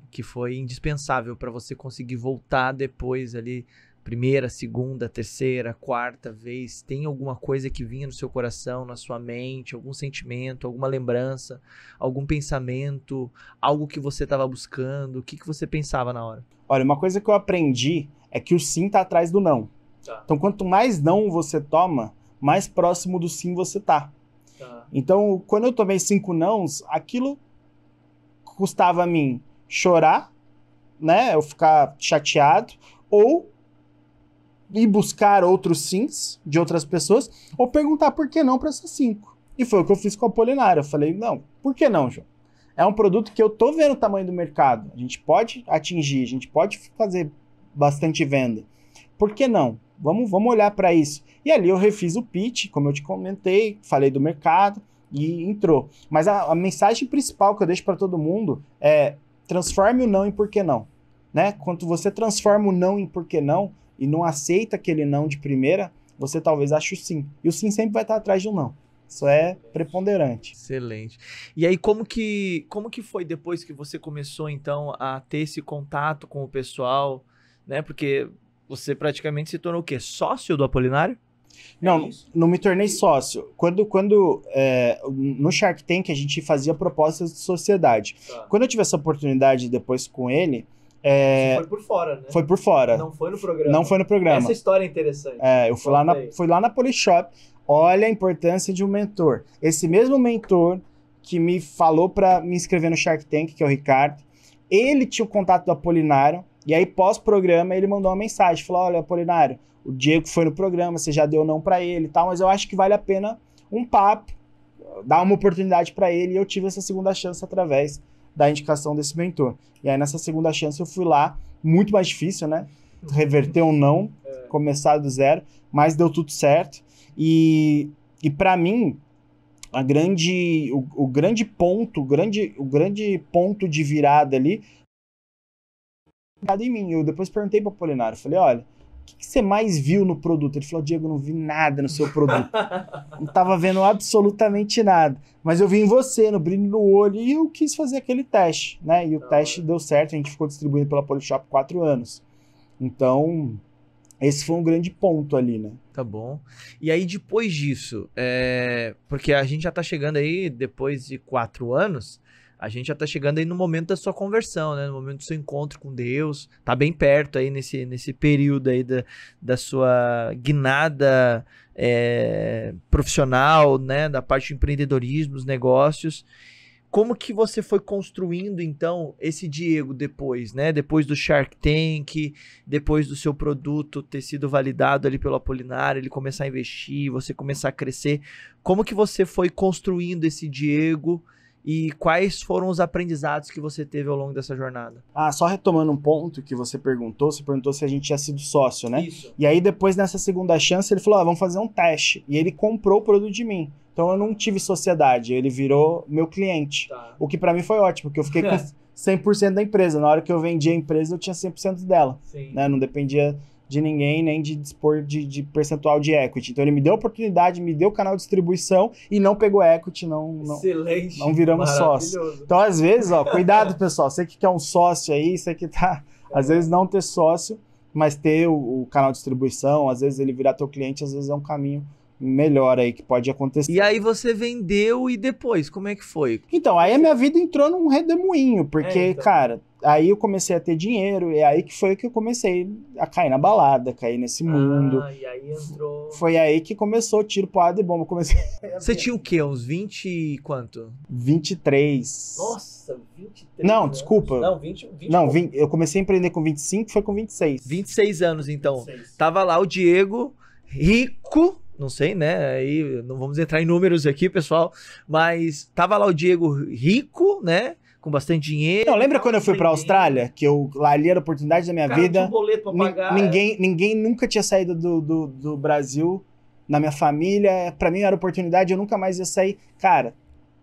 que foi indispensável para você conseguir voltar depois ali, primeira, segunda, terceira, quarta vez? Tem alguma coisa que vinha no seu coração, na sua mente, algum sentimento, alguma lembrança, algum pensamento, algo que você estava buscando? O que você pensava na hora? Olha, uma coisa que eu aprendi é que o sim tá atrás do não. Tá. Então, quanto mais não você toma, mais próximo do sim você tá. Então, quando eu tomei 5 nãos, aquilo custava a mim chorar, né? Eu ficar chateado, ou ir buscar outros sims de outras pessoas, ou perguntar por que não para essas 5. E foi o que eu fiz com a Apolinário. Eu falei, não, por que não, João? É um produto que eu tô vendo o tamanho do mercado. A gente pode atingir, a gente pode fazer bastante venda. Por que não? Vamos olhar para isso. E ali eu refiz o pitch, como eu te comentei, falei do mercado e entrou. Mas a mensagem principal que eu deixo para todo mundo é: transforme o não em por que não. Né? Quando você transforma o não em por que não e não aceita aquele não de primeira, você talvez ache o sim. E o sim sempre vai estar atrás de um não. Isso é preponderante. Excelente. E aí, como que foi depois que você começou, então, a ter esse contato com o pessoal, né? Porque você praticamente se tornou o quê? Sócio do Apolinário? Não, não me tornei sócio. Quando no Shark Tank a gente fazia propostas de sociedade. Tá. Quando eu tive essa oportunidade depois com ele... Você foi por fora, né? Foi por fora. Não foi no programa. Não foi no programa. Essa história é interessante. Eu fui lá na Polishop. Olha a importância de um mentor. Esse mesmo mentor que me falou para me inscrever no Shark Tank, que é o Ricardo, ele tinha o contato do Apolinário, e aí pós-programa ele mandou uma mensagem, falou: olha, Apolinário, o Diego foi no programa, você já deu não para ele e tal, mas eu acho que vale a pena um papo, dar uma oportunidade para ele, e eu tive essa segunda chance através da indicação desse mentor. E aí nessa segunda chance eu fui lá, muito mais difícil, né? Reverter um não, começar do zero, mas deu tudo certo. E para mim, o grande ponto de virada ali em mim. Eu depois perguntei para o Apolinário, falei: olha, o que você mais viu no produto? Ele falou: Diego, eu não vi nada no seu produto. Não estava vendo absolutamente nada. Mas eu vi em você, no brilho no olho, e eu quis fazer aquele teste, né? E o teste deu certo, a gente ficou distribuindo pela Polishop 4 anos. Então, esse foi um grande ponto ali, né? Tá bom. E aí, depois disso, porque a gente já tá chegando aí, depois de 4 anos, a gente já tá chegando aí no momento da sua conversão, né? No momento do seu encontro com Deus. Tá bem perto aí nesse período aí da sua guinada profissional, né? Da parte de empreendedorismo, dos negócios. Como que você foi construindo, então, esse Diego depois, né? Depois do Shark Tank, depois do seu produto ter sido validado ali pelo Apolinário, ele começar a investir, você começar a crescer. Como que você foi construindo esse Diego e quais foram os aprendizados que você teve ao longo dessa jornada? Só retomando um ponto que você perguntou se a gente tinha sido sócio, né? Isso. E aí depois, nessa segunda chance, ele falou: vamos fazer um teste. E ele comprou o produto de mim. Então eu não tive sociedade, ele virou meu cliente. Tá. O que pra mim foi ótimo, porque eu fiquei com 100% da empresa. Na hora que eu vendi a empresa, eu tinha 100% dela. Sim. Né? Não dependia de ninguém, nem de dispor de percentual de equity. Então ele me deu a oportunidade, me deu o canal de distribuição e não pegou equity, Excelente. não viramos sócio. Então às vezes, cuidado pessoal, você que quer um sócio aí, você que tá, às vezes não ter sócio, mas ter o canal de distribuição, às vezes ele virar teu cliente, às vezes é um caminho melhor aí que pode acontecer. E aí você vendeu e depois, como é que foi? Então, aí a minha vida entrou num redemoinho, porque, cara, aí eu comecei a ter dinheiro, e aí que foi que eu comecei a cair na balada, cair nesse mundo. E aí entrou... Foi aí que começou tiro, porrada e bomba. Eu comecei... Você tinha o quê? Uns 20 e quanto? 23. Nossa, 23 Não, anos. desculpa. Não, 20 Não, eu comecei a empreender com 25, foi com 26. 26 anos, então. 26. Tava lá o Diego, rico... Não sei, né? Aí não vamos entrar em números aqui, pessoal. Mas tava lá o Diego rico, né? Com bastante dinheiro. Não, lembra quando eu fui pra Austrália? Que lá ali era a oportunidade da minha vida. Tinha um boleto pra pagar. Ninguém nunca tinha saído do Brasil na minha família. Pra mim era oportunidade, eu nunca mais ia sair. Cara,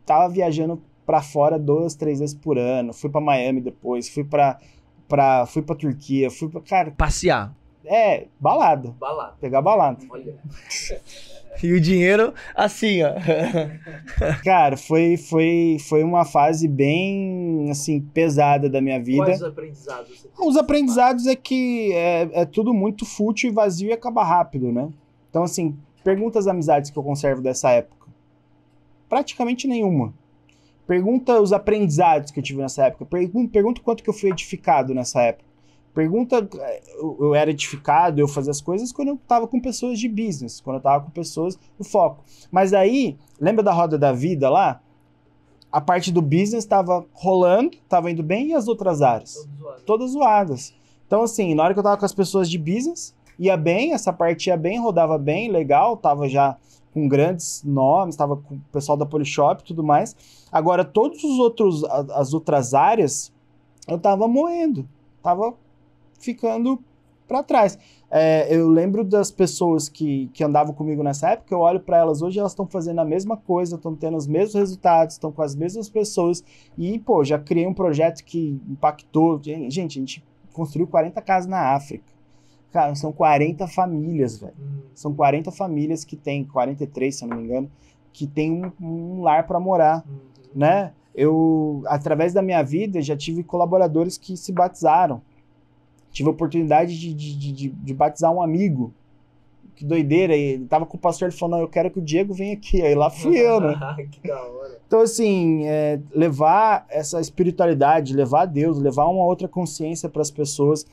tava viajando pra fora 2, 3 vezes por ano. Fui pra Miami depois, fui pra Turquia, cara... Passear. Balada. Balada. Pegar balada. Olha. E o dinheiro, assim, ó. Cara, foi uma fase bem, assim, pesada da minha vida. Quais os aprendizados você teve? Os aprendizados é que é tudo muito fútil e vazio e acaba rápido, né? Então, assim, pergunta as amizades que eu conservo dessa época. Praticamente nenhuma. Pergunta os aprendizados que eu tive nessa época. Pergunta quanto que eu fui edificado nessa época. Pergunta, eu era edificado, eu fazia as coisas quando eu tava com pessoas de business, quando eu tava com pessoas do foco. Mas aí, lembra da roda da vida lá? A parte do business tava rolando, tava indo bem, e as outras áreas? Todas zoadas. Então, assim, na hora que eu tava com as pessoas de business, ia bem, essa parte ia bem, rodava bem, legal, tava já com grandes nomes, tava com o pessoal da Polishop e tudo mais. Agora, as outras áreas, eu tava moendo, tava ficando para trás. Eu lembro das pessoas que andavam comigo nessa época, eu olho para elas hoje, elas estão fazendo a mesma coisa, estão tendo os mesmos resultados, estão com as mesmas pessoas, e, pô, já criei um projeto que impactou. Gente, a gente construiu 40 casas na África. Cara, são 40 famílias, velho. São 40 famílias que tem, 43, se eu não me engano, que tem um lar para morar, né? Eu, através da minha vida, já tive colaboradores que se batizaram. Tive a oportunidade de batizar um amigo. Que doideira. Ele tava com o pastor, ele falou, não, eu quero que o Diego venha aqui. Aí lá fui eu, né? Que da hora. Então, assim, levar essa espiritualidade, levar a Deus, levar uma outra consciência para as pessoas,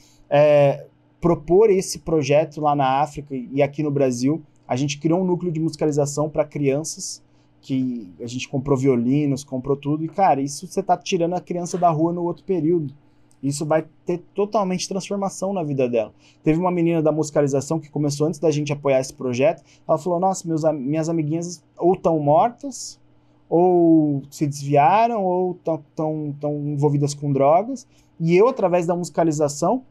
propor esse projeto lá na África e aqui no Brasil. A gente criou um núcleo de musicalização para crianças, que a gente comprou violinos, comprou tudo. E, cara, isso você tá tirando a criança da rua no outro período. Isso vai ter totalmente transformação na vida dela. Teve uma menina da musicalização que começou antes da gente apoiar esse projeto. Ela falou, nossa, minhas amiguinhas ou estão mortas, ou se desviaram, ou estão envolvidas com drogas. E eu, através da musicalização,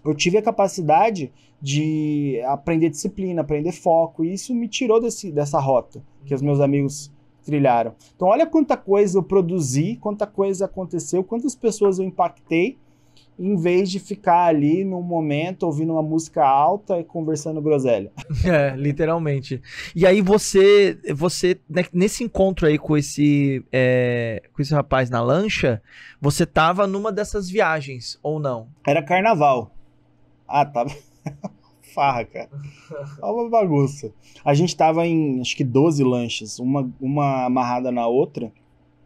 eu tive a capacidade de aprender disciplina, aprender foco. E isso me tirou dessa rota que os meus amigos trilharam. Então olha quanta coisa eu produzi, quanta coisa aconteceu, quantas pessoas eu impactei, em vez de ficar ali num momento ouvindo uma música alta e conversando groselha. Literalmente. E aí você né, nesse encontro aí com esse rapaz na lancha, você tava numa dessas viagens, ou não? Era carnaval. Tava farra, cara. Uma bagunça. A gente tava em, acho que 12 lanchas, uma amarrada na outra.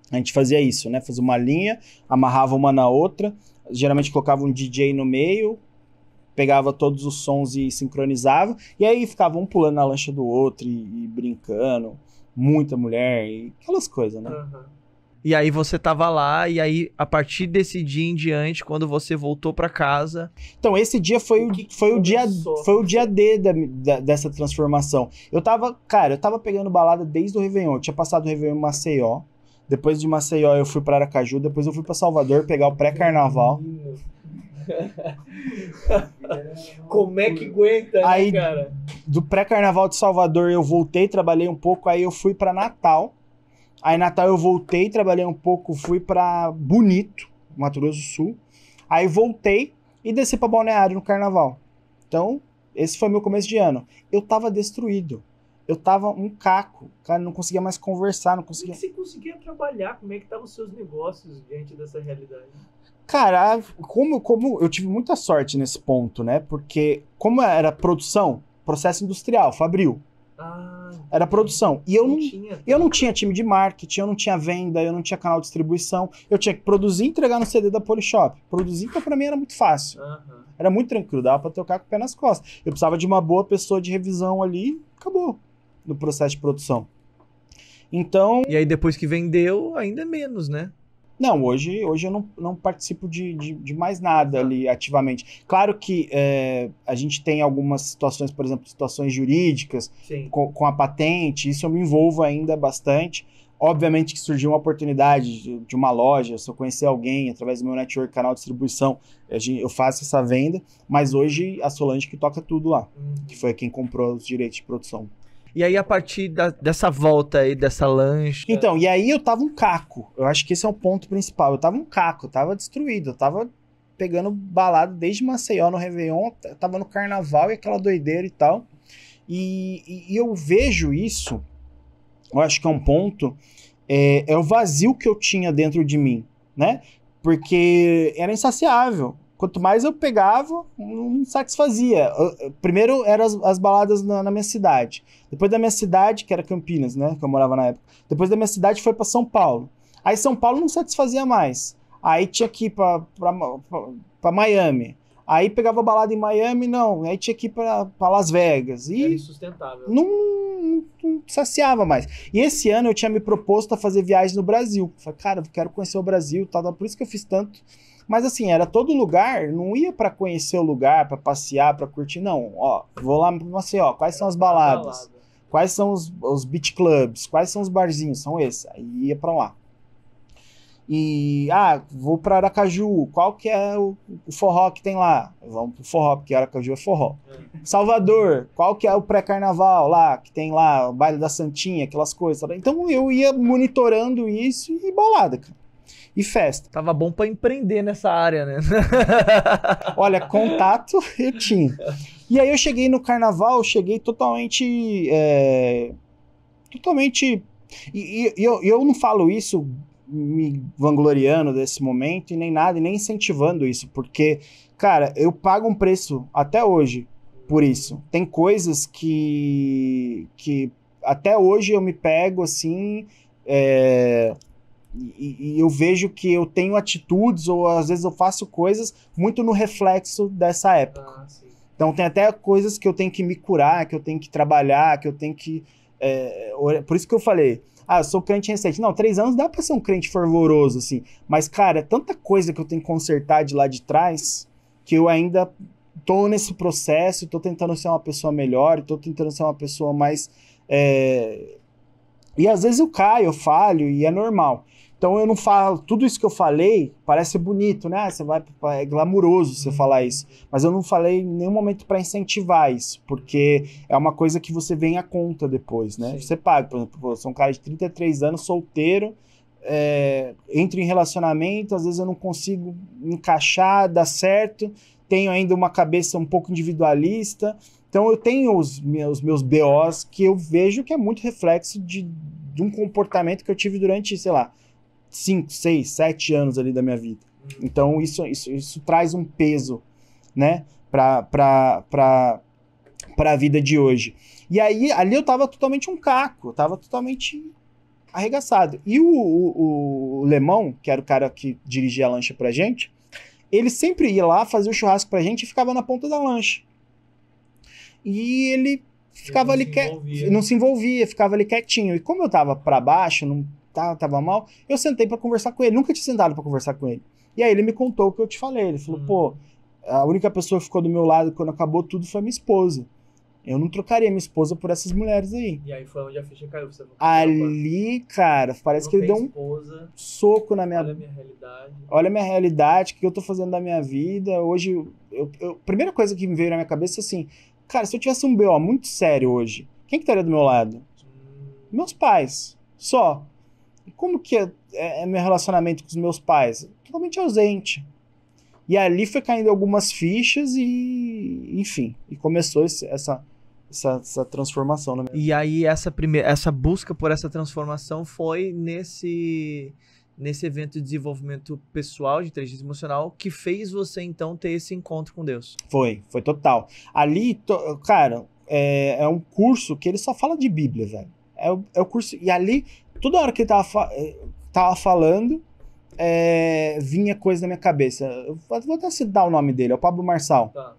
A gente fazia isso, né? Fazia uma linha, amarrava uma na outra, geralmente colocava um DJ no meio, pegava todos os sons e sincronizava, e aí ficava um pulando na lancha do outro e brincando, muita mulher e aquelas coisas, né? Uhum. E aí você tava lá, e aí a partir desse dia em diante, quando você voltou pra casa... Então esse dia foi o dia D dessa transformação. Eu tava pegando balada desde o Réveillon, eu tinha passado o Réveillon em Maceió. Depois de Maceió eu fui para Aracaju, depois eu fui para Salvador pegar o pré-carnaval. Como é que aguenta, aí, né, cara? Do pré-carnaval de Salvador eu voltei, trabalhei um pouco, aí eu fui para Natal. Aí Natal eu voltei, trabalhei um pouco, fui para Bonito, Mato Grosso do Sul. Aí voltei e desci para Balneário no carnaval. Então, esse foi meu começo de ano. Eu tava destruído. Eu tava um caco, cara, não conseguia mais conversar, não conseguia... Como é que você conseguia trabalhar? Como é que estavam os seus negócios diante dessa realidade? Cara, como eu tive muita sorte nesse ponto, né? Porque como era produção, processo industrial, fabril. Era produção. E eu não tinha time de marketing, eu não tinha venda, eu não tinha canal de distribuição. Eu tinha que produzir e entregar no CD da Polishop. Produzir, então, pra mim era muito fácil. Era muito tranquilo, dava pra tocar com o pé nas costas. Eu precisava de uma boa pessoa de revisão ali, acabou. No processo de produção. Então... E aí depois que vendeu, ainda menos, né? Não, hoje eu não participo de mais nada ali ativamente. Claro que a gente tem algumas situações, por exemplo, situações jurídicas com a patente, isso eu me envolvo ainda bastante. Obviamente que surgiu uma oportunidade de uma loja, se eu conhecer alguém através do meu network, canal de distribuição, eu faço essa venda, mas hoje a Solange que toca tudo lá, que foi quem comprou os direitos de produção. E aí, a partir dessa volta aí, dessa lancha... Então, e aí eu tava um caco. Eu acho que esse é o ponto principal. Eu tava um caco, eu tava destruído, eu tava pegando balada desde Maceió no Réveillon, tava no carnaval e aquela doideira e tal. E eu vejo isso, eu acho que é um ponto, é o vazio que eu tinha dentro de mim, né? Porque era insaciável. Quanto mais eu pegava, não me satisfazia. Primeiro eram as baladas na minha cidade. Depois da minha cidade, que era Campinas, né? Que eu morava na época. Depois da minha cidade foi para São Paulo. Aí São Paulo não satisfazia mais. Aí tinha que ir para Miami. Aí pegava balada em Miami, não. Aí tinha que ir para Las Vegas. E era insustentável. Não saciava mais. E esse ano eu tinha me proposto a fazer viagens no Brasil. Falei, cara, eu quero conhecer o Brasil, tal. Por isso que eu fiz tanto. Mas assim, era todo lugar, não ia pra conhecer o lugar, pra passear, pra curtir, não. Ó, vou lá pra Maceió, quais são as baladas? Quais são os beach clubs? Quais são os barzinhos? São esses. Aí ia pra lá. E, vou pra Aracaju, qual que é o forró que tem lá? Vamos pro forró, porque Aracaju é forró. Salvador, qual que é o pré-carnaval lá, que tem lá, o baile da Santinha, aquelas coisas. Então eu ia monitorando isso e balada, cara. E festa. Tava bom pra empreender nessa área, né? Olha, contato eu tinha. E aí eu cheguei no carnaval, cheguei totalmente... E eu não falo isso me vangloriando desse momento e nem nada, e nem incentivando isso, porque, cara, eu pago um preço até hoje por isso. Tem coisas que até hoje eu me pego assim... E eu vejo que eu tenho atitudes ou às vezes eu faço coisas muito no reflexo dessa época. Então tem até coisas que eu tenho que me curar, que eu tenho que trabalhar, que eu tenho que... por isso que eu falei, eu sou crente recente. Não, 3 anos dá pra ser um crente fervoroso, assim. Mas, cara, é tanta coisa que eu tenho que consertar de lá de trás que eu ainda tô nesse processo, tô tentando ser uma pessoa melhor, tô tentando ser uma pessoa mais... E às vezes eu caio, eu falho, e é normal. Então eu não falo, tudo isso que eu falei parece bonito, né? É glamuroso você falar isso. Mas eu não falei em nenhum momento para incentivar isso, porque é uma coisa que você vem à conta depois, né? Sim. Você paga, por exemplo, eu sou um cara de 33 anos, solteiro, entro em relacionamento, às vezes eu não consigo encaixar, dar certo, tenho ainda uma cabeça um pouco individualista, então eu tenho os meus BOs que eu vejo que é muito reflexo de um comportamento que eu tive durante, sei lá, 5, 6, 7 anos ali da minha vida. Então isso traz um peso, né, pra a vida de hoje. E aí, ali eu tava totalmente um caco, eu tava totalmente arregaçado. E o Lemão, que era o cara que dirigia a lancha pra gente, ele sempre ia lá fazer o churrasco pra gente e ficava na ponta da lancha. E ele ficava ali não se envolvia, ficava ali quietinho. E como eu tava pra baixo, não tava mal, eu sentei pra conversar com ele. Nunca tinha sentado pra conversar com ele. E aí ele me contou o que eu te falei. Ele falou, pô, a única pessoa que ficou do meu lado quando acabou tudo foi minha esposa. Eu não trocaria minha esposa por essas mulheres aí. E aí foi onde a ficha caiu. Você não ali, cara, parece que ele deu um soco na minha... Olha a minha realidade. Olha a minha realidade, o que eu tô fazendo da minha vida. Hoje, a primeira coisa que me veio na minha cabeça é assim, cara, se eu tivesse um BO muito sério hoje, quem que estaria do meu lado? Meus pais, só. E como que é meu relacionamento com os meus pais? Totalmente ausente. E ali foi caindo algumas fichas e, enfim, e começou essa transformação. Né? E aí essa busca por essa transformação foi nesse evento de desenvolvimento pessoal, de inteligência emocional, que fez você então ter esse encontro com Deus. Foi total. Ali, cara, é um curso que ele só fala de Bíblia, velho. É o curso, e ali, toda hora que ele tava falando, vinha coisa na minha cabeça. Eu vou até citar o nome dele, é o Pablo Marçal. Tá.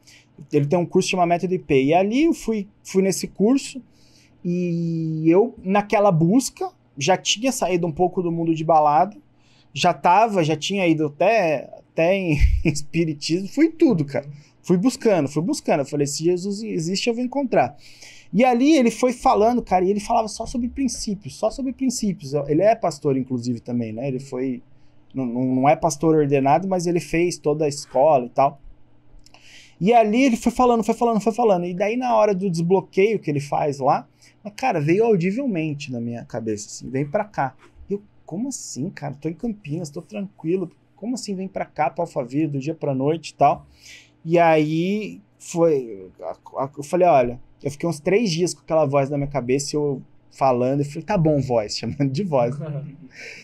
Ele tem um curso chamado Método IP. E ali eu fui nesse curso e eu, naquela busca, já tinha saído um pouco do mundo de balada, já tinha ido até em espiritismo, fui em tudo, cara. Fui buscando. Eu falei, se Jesus existe, eu vou encontrar. E ali ele foi falando, cara, e ele falava só sobre princípios. Ele é pastor, inclusive, também, né? Ele foi... Não é pastor ordenado, mas ele fez toda a escola e tal. E ali ele foi falando. E daí na hora do desbloqueio que ele faz lá, cara, veio audivelmente na minha cabeça, assim, vem pra cá. E eu, como assim, cara? Tô em Campinas, tô tranquilo. como assim vem pra cá, pra Alphaville, do dia pra noite e tal? E aí eu falei, olha, eu fiquei uns 3 dias com aquela voz na minha cabeça, eu falando, eu falei, tá bom, voz, chamando de voz.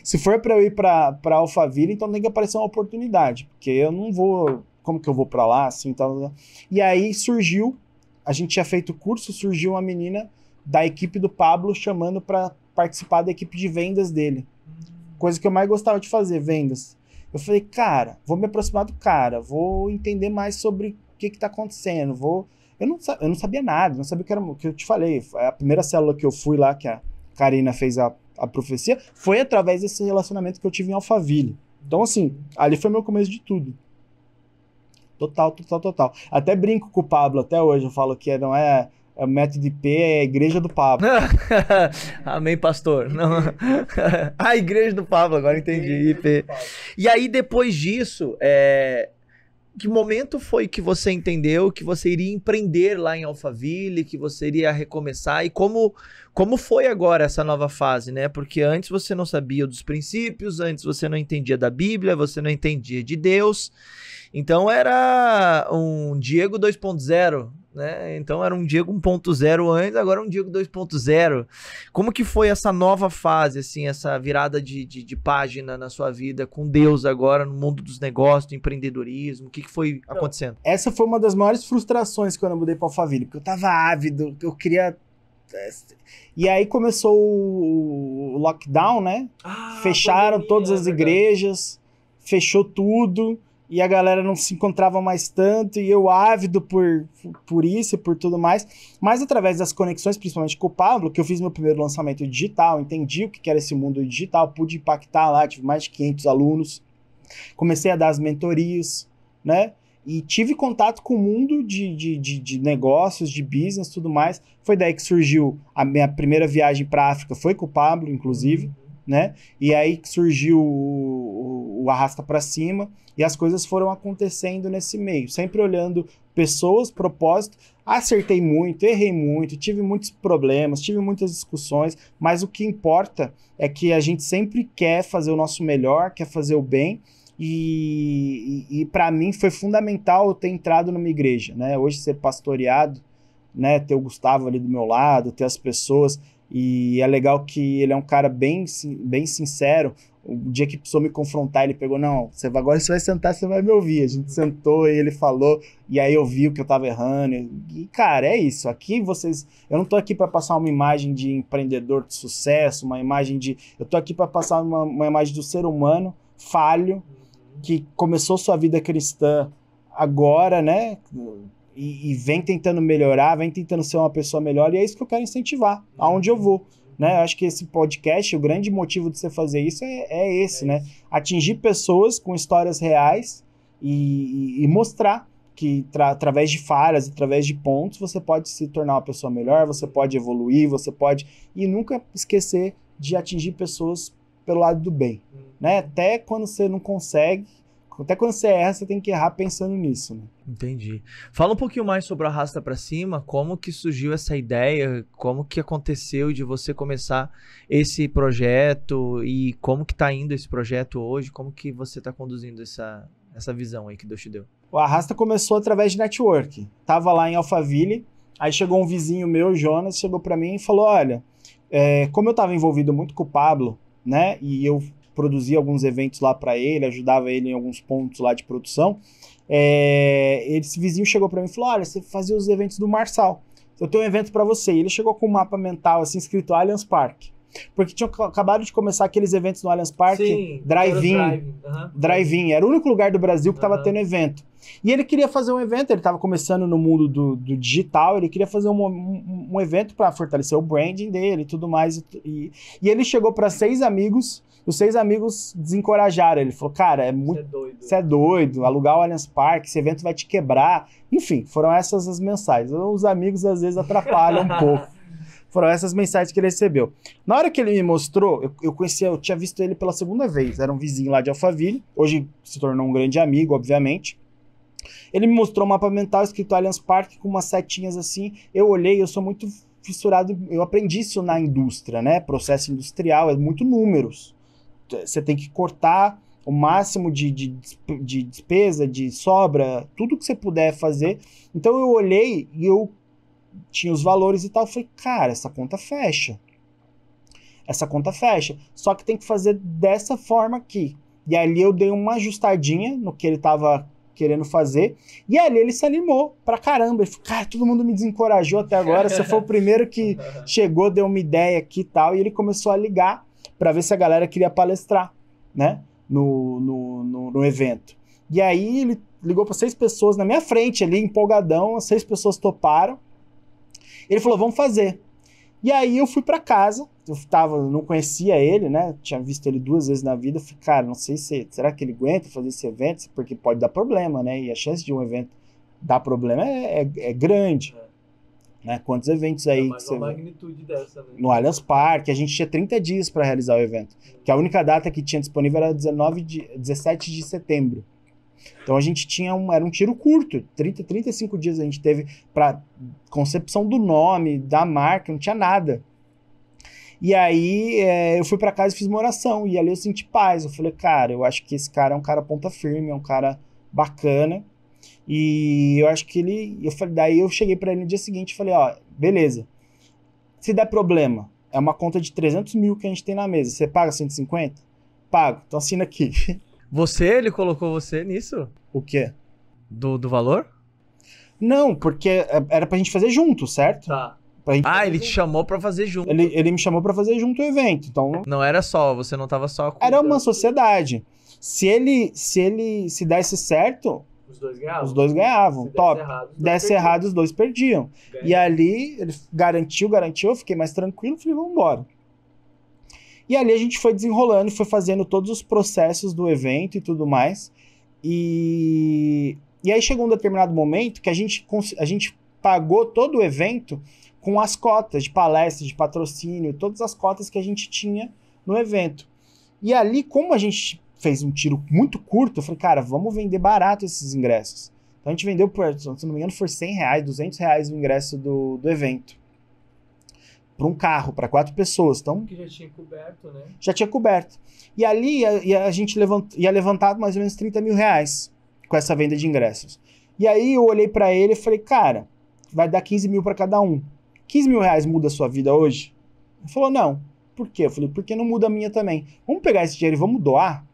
Se for pra eu ir pra Alphaville, então tem que aparecer uma oportunidade, porque eu não vou, como que eu vou pra lá, assim, tal. E aí surgiu, a gente tinha feito o curso, surgiu uma menina da equipe do Pablo chamando pra participar da equipe de vendas dele. Coisa que eu mais gostava de fazer, vendas. Eu falei, cara, vou me aproximar do cara, vou entender mais sobre o que tá acontecendo, Eu não sabia nada, não sabia o que eu te falei. A primeira célula que eu fui lá, que a Karina fez a profecia, foi através desse relacionamento que eu tive em Alphaville. Então, assim, ali foi meu começo de tudo. Total. Até brinco com o Pablo até hoje, eu falo que não é o método IP, é a igreja do Pablo. Amém, pastor. Não. A igreja do Pablo, agora entendi. IP. E aí, depois disso, que momento foi que você entendeu que você iria empreender lá em Alphaville, que você iria recomeçar? E como foi agora essa nova fase, né? Porque antes você não sabia dos princípios, antes você não entendia da Bíblia, você não entendia de Deus. Então era um Diego 2.0, né? Então era um Diego 1.0 antes, agora um Diego 2.0. Como que foi essa nova fase, assim, essa virada de página na sua vida com Deus agora no mundo dos negócios, do empreendedorismo? O que foi acontecendo? Essa foi uma das maiores frustrações quando eu mudei para Alphaville, porque eu tava ávido, eu queria... E aí começou o lockdown, né? Fecharam todas as igrejas, fechou tudo, e a galera não se encontrava mais tanto, e eu ávido por isso e por tudo mais. Mas através das conexões, principalmente com o Pablo, que eu fiz meu primeiro lançamento digital, entendi o que era esse mundo digital, pude impactar lá, tive mais de 500 alunos, comecei a dar as mentorias, né? E tive contato com o mundo de negócios, de business, tudo mais. Foi daí que surgiu a minha primeira viagem para a África, foi com o Pablo, inclusive, né? E aí que surgiu o Arrasta para Cima, e as coisas foram acontecendo nesse meio, sempre olhando pessoas, propósito. Acertei muito, errei muito, tive muitos problemas, tive muitas discussões, mas o que importa é que a gente sempre quer fazer o nosso melhor, quer fazer o bem. E para mim foi fundamental eu ter entrado numa igreja, né? Hoje ser pastoreado, né? Ter o Gustavo ali do meu lado, ter as pessoas, e é legal que ele é um cara bem sincero. O dia que precisou me confrontar, ele pegou, não, agora você vai sentar, você vai me ouvir. A gente sentou e ele falou, e aí eu vi o que eu tava errando. E cara, é isso, aqui eu não tô aqui para passar uma imagem de empreendedor de sucesso, eu tô aqui para passar uma imagem do ser humano falho, que começou sua vida cristã agora, né, e vem tentando melhorar, vem tentando ser uma pessoa melhor, e é isso que eu quero incentivar, aonde eu vou, né, eu acho que esse podcast, o grande motivo de você fazer isso é esse, né, atingir pessoas com histórias reais e mostrar que através de falhas, através de pontos, você pode se tornar uma pessoa melhor, você pode evoluir, e nunca esquecer de atingir pessoas pelo lado do bem, né? Até quando você não consegue, até quando você erra, você tem que errar pensando nisso, né? Entendi. Fala um pouquinho mais sobre o Arrasta Pra Cima, como que surgiu essa ideia, como que aconteceu de você começar esse projeto e como que tá indo esse projeto hoje, como que você tá conduzindo essa visão aí que Deus te deu? O Arrasta começou através de network. Tava lá em Alphaville, aí chegou um vizinho meu, Jonas, chegou pra mim e falou, olha, como eu tava envolvido muito com o Pablo, né, e eu produzia alguns eventos lá para ele, ajudava ele em alguns pontos lá de produção, esse vizinho chegou para mim e falou, olha, você fazia os eventos do Marçal, eu tenho um evento para você, e ele chegou com um mapa mental assim, escrito Allianz Parque, porque tinham acabado de começar aqueles eventos no Allianz Parque, drive-in, era o único lugar do Brasil que estava tendo evento, e ele queria fazer um evento, ele estava começando no mundo do digital, ele queria fazer um evento para fortalecer o branding dele e tudo mais, e ele chegou para 6 amigos, os 6 amigos desencorajaram ele, falou, cara, você é doido, alugar o Allianz Parque, esse evento vai te quebrar, enfim, foram essas as mensagens, os amigos às vezes atrapalham um pouco. Foram essas mensagens que ele recebeu. Na hora que ele me mostrou, eu tinha visto ele pela segunda vez, era um vizinho lá de Alphaville, hoje se tornou um grande amigo, obviamente. Ele me mostrou um mapa mental escrito Allianz Parque com umas setinhas assim, eu olhei, eu sou muito fissurado, eu aprendi isso na indústria, né, processo industrial, é muito números. Você tem que cortar o máximo de despesa, de sobra, tudo que você puder fazer. Então eu olhei e eu tinha os valores e tal, eu falei, cara, essa conta fecha. Essa conta fecha. Só que tem que fazer dessa forma aqui. E ali eu dei uma ajustadinha no que ele tava querendo fazer. E ali ele se animou pra caramba. Ele falou, cara, todo mundo me desencorajou até agora. Você foi o primeiro que chegou, deu uma ideia aqui e tal. E ele começou a ligar pra ver se a galera queria palestrar, né? No evento. E aí ele ligou pra 6 pessoas na minha frente ali, empolgadão. As 6 pessoas toparam. Ele falou, vamos fazer. E aí eu fui pra casa, não conhecia ele, né? Tinha visto ele 2 vezes na vida. Falei, cara, não sei será que ele aguenta fazer esse evento? Porque pode dar problema, né? E a chance de um evento dar problema é grande. Né? Quantos eventos aí que você magnitude dessa, né? No Allianz Parque, a gente tinha 30 dias para realizar o evento. Que a única data que tinha disponível era 17 de setembro. Então a gente tinha era um tiro curto, 35 dias a gente teve para concepção do nome, da marca, não tinha nada. E aí eu fui para casa e fiz uma oração, e ali eu senti paz. Eu falei, cara, eu acho que esse cara é um cara ponta firme, é um cara bacana, e eu acho que daí eu cheguei para ele no dia seguinte e falei, ó, beleza, se der problema, é uma conta de 300 mil que a gente tem na mesa, você paga 150? Pago, então assina aqui. Ele colocou você nisso? O quê? Do valor? Não, porque era pra gente fazer junto, certo? Tá. Ele te chamou pra fazer junto. Ele me chamou pra fazer junto o evento, então... Não era só, você não tava só... Era uma sociedade. Se desse certo... Os dois ganhavam. Se top. Desse errado, os dois perdiam. E ali, ele garantiu, eu fiquei mais tranquilo, falei, vamos embora. E ali a gente foi desenrolando, foi fazendo todos os processos do evento e tudo mais. E aí chegou um determinado momento que a gente pagou todo o evento com as cotas de palestra, de patrocínio, todas as cotas que a gente tinha no evento. E ali, como a gente fez um tiro muito curto, eu falei, cara, vamos vender barato esses ingressos. Então a gente vendeu por, se não me engano, por R$100, R$200 o ingresso do evento. Para um carro, para 4 pessoas. Então, que já tinha coberto, né? Já tinha coberto. E ali a gente ia levantar mais ou menos R$30 mil com essa venda de ingressos. E aí eu olhei para ele e falei, cara, vai dar 15 mil para cada um. 15 mil reais muda a sua vida hoje? Ele falou, não. Por quê? Eu falei, porque não muda a minha também. Vamos pegar esse dinheiro e vamos doar?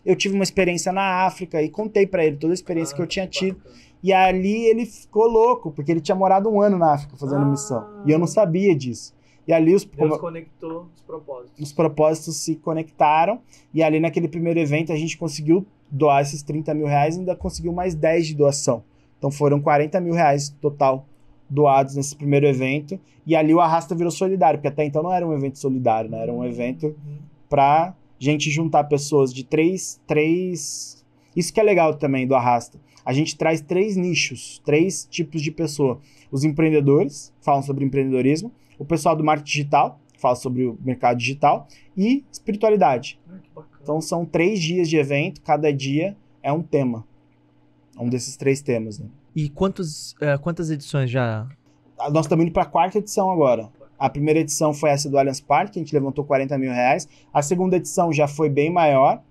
Eu tive uma experiência na África e contei para ele toda a experiência que eu tinha tido. E ali ele ficou louco, porque ele tinha morado 1 ano na África fazendo missão. E eu não sabia disso. E ali Deus conectou os propósitos. Os propósitos se conectaram. E ali naquele primeiro evento a gente conseguiu doar esses 30 mil reais e ainda conseguiu mais 10 de doação. Então foram 40 mil reais total doados nesse primeiro evento. E ali o Arrasta virou solidário, porque até então não era um evento solidário, né? Era um evento para gente juntar pessoas de três... Isso que é legal também do Arrasta. A gente traz 3 nichos, 3 tipos de pessoa. Os empreendedores, que falam sobre empreendedorismo. O pessoal do marketing digital, que fala sobre o mercado digital. E espiritualidade. Então são 3 dias de evento, cada dia é um tema. Um desses 3 temas, né? E quantas edições já? Nós estamos indo para a 4ª edição agora. A primeira edição foi essa do Allianz Parque, a gente levantou 40 mil reais. A segunda edição já foi bem maior.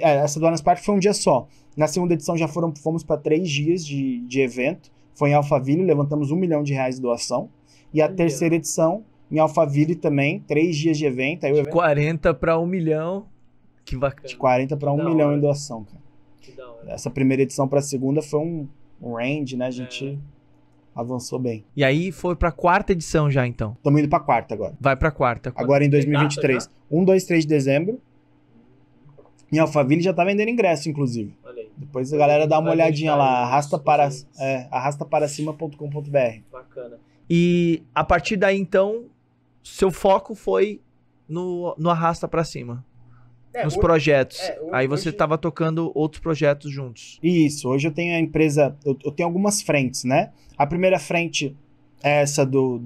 Essa do Allianz Parque foi um dia só. Na segunda edição já fomos para 3 dias de evento. Foi em Alphaville, levantamos R$1 milhão de doação. E a terceira edição, em Alphaville também, 3 dias de evento. Aí o evento... 40 para 1 milhão. Que bacana. De 40 para 1 milhão em doação, cara. Que da hora. Essa primeira edição para a segunda foi um range, né? A gente avançou bem. E aí foi para a 4ª edição já, então? Estamos indo para a 4ª agora. Vai para a 4ª. Agora em 2023. 1, 2, 3 de dezembro. Em Alphaville já tá vendendo ingresso, inclusive. Depois a galera dá uma olhadinha lá, arrastaparacima.com.br. Bacana. E a partir daí, então, seu foco foi no Arrasta Pra Cima. Nos projetos. Aí você estava tocando outros projetos juntos. Isso, hoje eu tenho a empresa, eu tenho algumas frentes, né? A primeira frente é essa do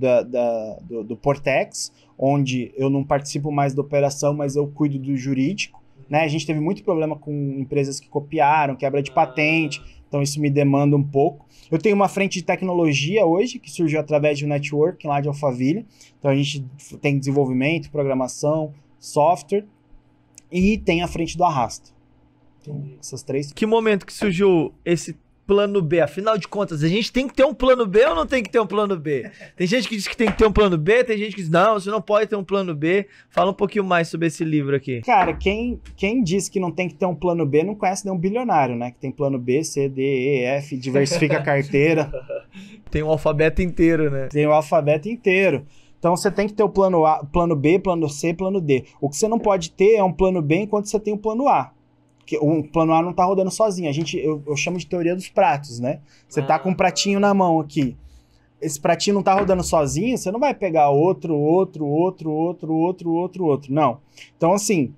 Portex, onde eu não participo mais da operação, mas eu cuido do jurídico. Né? A gente teve muito problema com empresas que copiaram, quebra de patente, então isso me demanda um pouco. Eu tenho uma frente de tecnologia hoje, que surgiu através de um networking lá de Alphaville. Então a gente tem desenvolvimento, programação, software. e tem a frente do arrasto. Então, essas três. Que momento que surgiu esse plano B? Afinal de contas, a gente tem que ter um plano B ou não tem que ter um plano B? Tem gente que diz que tem que ter um plano B, tem gente que diz, não, você não pode ter um plano B. Fala um pouquinho mais sobre esse livro aqui. Cara, quem diz que não tem que ter um plano B não conhece nenhum bilionário, né? Que tem plano B, C, D, E, F, diversifica a carteira. Tem o alfabeto inteiro, né? Tem o alfabeto inteiro. Então você tem que ter o plano A, plano B, plano C, plano D. O que você não pode ter é um plano B enquanto você tem o plano A. Porque o plano A não tá rodando sozinho. Eu chamo de teoria dos pratos, né? Você tá com um pratinho na mão aqui. Esse pratinho não tá rodando sozinho, você não vai pegar outro. Não. Então, assim,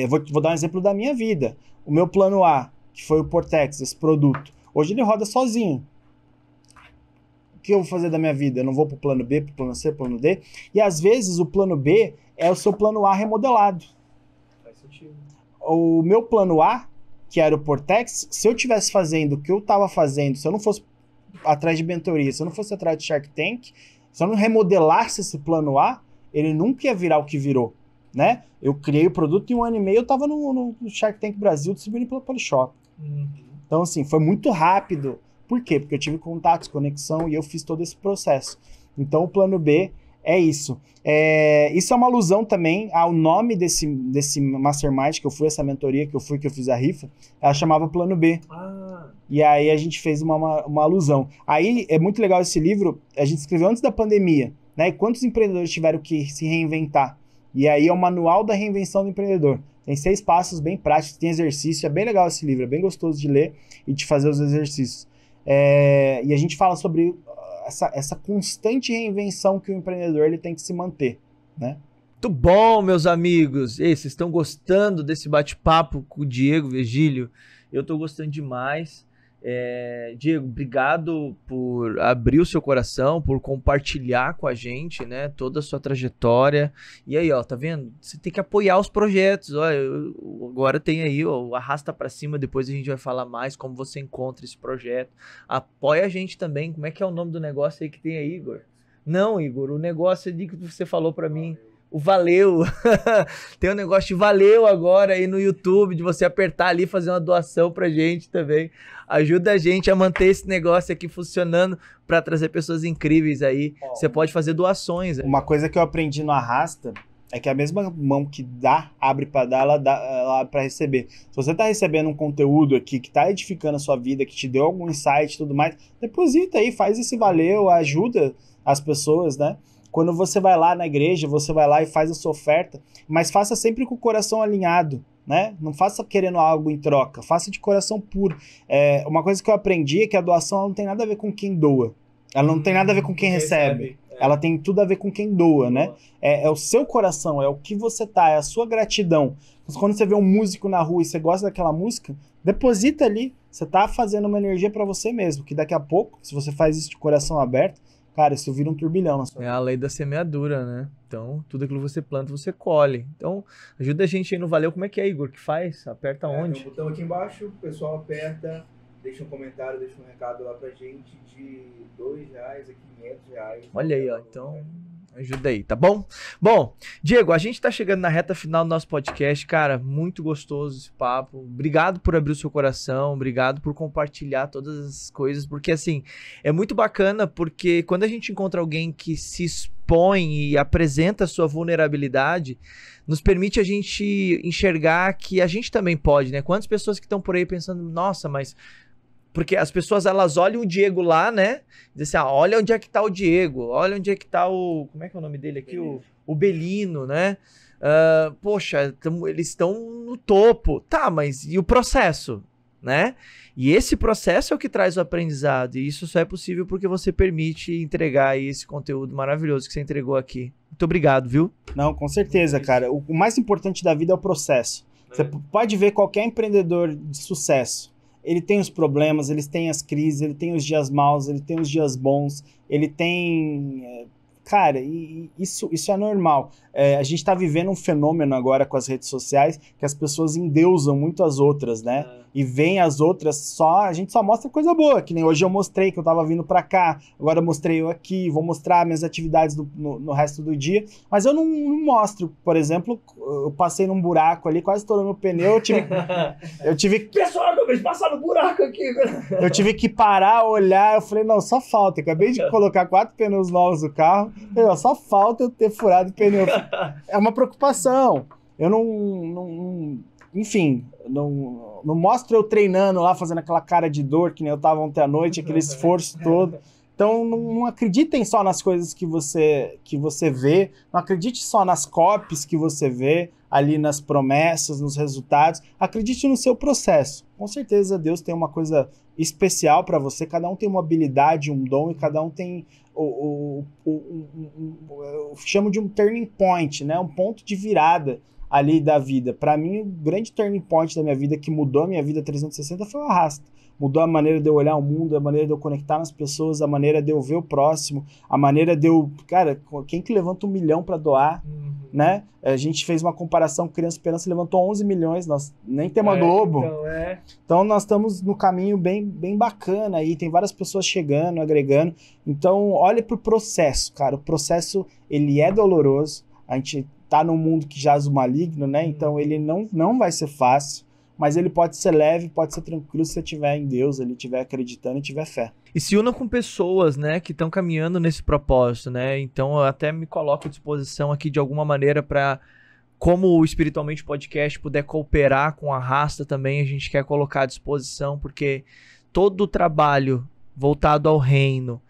vou dar um exemplo da minha vida. O meu plano A, que foi o Portex, esse produto, hoje ele roda sozinho. O que eu vou fazer da minha vida? Eu não vou pro plano B, pro plano C, pro plano D. E às vezes o plano B é o seu plano A remodelado. Faz sentido. O meu plano A, que era o Portex, se eu estivesse fazendo o que eu estava fazendo, se eu não fosse atrás de mentoria, se eu não fosse atrás de Shark Tank, se eu não remodelasse esse plano A, ele nunca ia virar o que virou, né? Eu criei o produto e em 1 ano e meio eu estava no Shark Tank Brasil distribuindo pelo Polishop. Então, assim, foi muito rápido. Por quê? Porque eu tive contatos, conexão e eu fiz todo esse processo. Então, o plano B é isso. Isso é uma alusão também ao nome desse mastermind que eu fui, essa mentoria que eu fui, que eu fiz a rifa, ela chamava Plano B. E aí a gente fez uma alusão. Aí é muito legal esse livro, a gente escreveu antes da pandemia, né? E quantos empreendedores tiveram que se reinventar? E aí é o manual da reinvenção do empreendedor. Tem 6 passos bem práticos, tem exercício, é bem legal esse livro, é bem gostoso de ler e de fazer os exercícios. E a gente fala sobre essa constante reinvenção que o empreendedor ele tem que se manter, né? Muito bom, meus amigos. Vocês estão gostando desse bate-papo com o Diego, Virgílio? Eu estou gostando demais. Diego, obrigado por abrir o seu coração, por compartilhar com a gente, né, toda a sua trajetória. E aí, ó, tá vendo? Você tem que apoiar os projetos. Ó, agora tem aí, ó, o Arrasta Pra Cima. Depois a gente vai falar mais como você encontra esse projeto. Apoia a gente também. Como é que é o nome do negócio aí que tem aí, Igor? Não, Igor, o negócio ali que você falou pra mim. O Valeu. Tem um negócio de Valeu agora aí no YouTube, de você apertar ali e fazer uma doação pra gente também. Ajuda a gente a manter esse negócio aqui funcionando para trazer pessoas incríveis aí. Você pode fazer doações. Uma coisa que eu aprendi no Arrasta é que a mesma mão que dá, abre para dar, ela abre para receber. Se você tá recebendo um conteúdo aqui que tá edificando a sua vida, que te deu algum insight e tudo mais, deposita aí, faz esse Valeu, ajuda as pessoas, né? Quando você vai lá na igreja, você vai lá e faz a sua oferta, mas faça sempre com o coração alinhado, né? Não faça querendo algo em troca, faça de coração puro. Uma coisa que eu aprendi é que a doação ela não tem nada a ver com quem doa, ela não tem nada a ver com quem recebe. Ela tem tudo a ver com quem doa, né? É o seu coração, é o que você tá, é a sua gratidão. Mas quando você vê um músico na rua e você gosta daquela música, deposita ali, você tá fazendo uma energia para você mesmo, que daqui a pouco, se você faz isso de coração aberto, cara, isso vira um turbilhão na sua vida. É a lei da semeadura, né? Então, tudo aquilo que você planta, você colhe. Então, ajuda a gente aí no Valeu. Como é que é, Igor? Que faz? Aperta onde? Tem um botão aqui embaixo, o pessoal aperta, deixa um comentário, deixa um recado lá pra gente de R$2 a R$500. Olha aí, ó. Então, ajuda aí, tá bom? Bom, Diego, a gente tá chegando na reta final do nosso podcast. Cara, muito gostoso esse papo. Obrigado por abrir o seu coração. Obrigado por compartilhar todas as coisas. Porque, assim, é muito bacana porque quando a gente encontra alguém que se expõe e apresenta a sua vulnerabilidade, nos permite a gente enxergar que a gente também pode, né? Quantas pessoas que estão por aí pensando, nossa, mas... Porque as pessoas, elas olham o Diego lá, né? Dizem assim, olha onde é que tá o Diego, olha onde é que tá o... Como é que é o nome dele aqui? O Belino, né? Poxa, eles estão no topo. Tá, mas e o processo, né? E esse processo é o que traz o aprendizado. E isso só é possível porque você permite entregar aí esse conteúdo maravilhoso que você entregou aqui. Muito obrigado, viu? Não, com certeza, cara. O mais importante da vida é o processo. Você pode ver qualquer empreendedor de sucesso. Ele tem os problemas, ele tem as crises, ele tem os dias maus, ele tem os dias bons, ele tem... Cara, isso é normal. A gente tá vivendo um fenômeno agora com as redes sociais que as pessoas endeusam muito as outras, né? e veem as outras, a gente só mostra coisa boa, que nem hoje eu mostrei que eu tava vindo pra cá, agora eu mostrei eu aqui, vou mostrar minhas atividades no resto do dia, mas eu não mostro, por exemplo, eu passei num buraco ali, quase estourando meu pneu, eu tive Pessoal, acabei de passar no buraco aqui. eu tive que parar, olhar, eu falei, não, só falta, eu acabei de colocar 4 pneus novos no carro, só falta eu ter furado o pneu. É uma preocupação, eu enfim, não mostro eu treinando lá, fazendo aquela cara de dor que nem eu tava ontem à noite, aquele esforço todo. Então não acreditem só nas coisas que você vê, não acredite só nas copies que você vê, ali nas promessas, nos resultados, acredite no seu processo. Com certeza Deus tem uma coisa especial para você, cada um tem uma habilidade, um dom, e cada um tem eu chamo de um turning point, né? Um ponto de virada ali da vida. Para mim, o grande turning point da minha vida, que mudou a minha vida 360, foi o Arrasta. Mudou a maneira de eu olhar o mundo, a maneira de eu conectar nas pessoas, a maneira de eu ver o próximo, a maneira de eu... Cara, quem que levanta 1 milhão para doar, né? A gente fez uma comparação, Criança Esperança levantou 11 milhões, nós nem temos a Globo. Então nós estamos no caminho bem bacana aí, tem várias pessoas chegando, agregando. Então olhe pro processo, cara. O processo, ele é doloroso, a gente tá num mundo que jaz o maligno, né? Então ele não vai ser fácil, mas ele pode ser leve, pode ser tranquilo se você estiver em Deus, ele estiver acreditando e tiver fé. E se una com pessoas, né, que estão caminhando nesse propósito, né? Então eu até me coloco à disposição aqui de alguma maneira para, como o Espiritualmente Podcast puder cooperar com a Arrasta também, a gente quer colocar à disposição, porque todo o trabalho voltado ao reino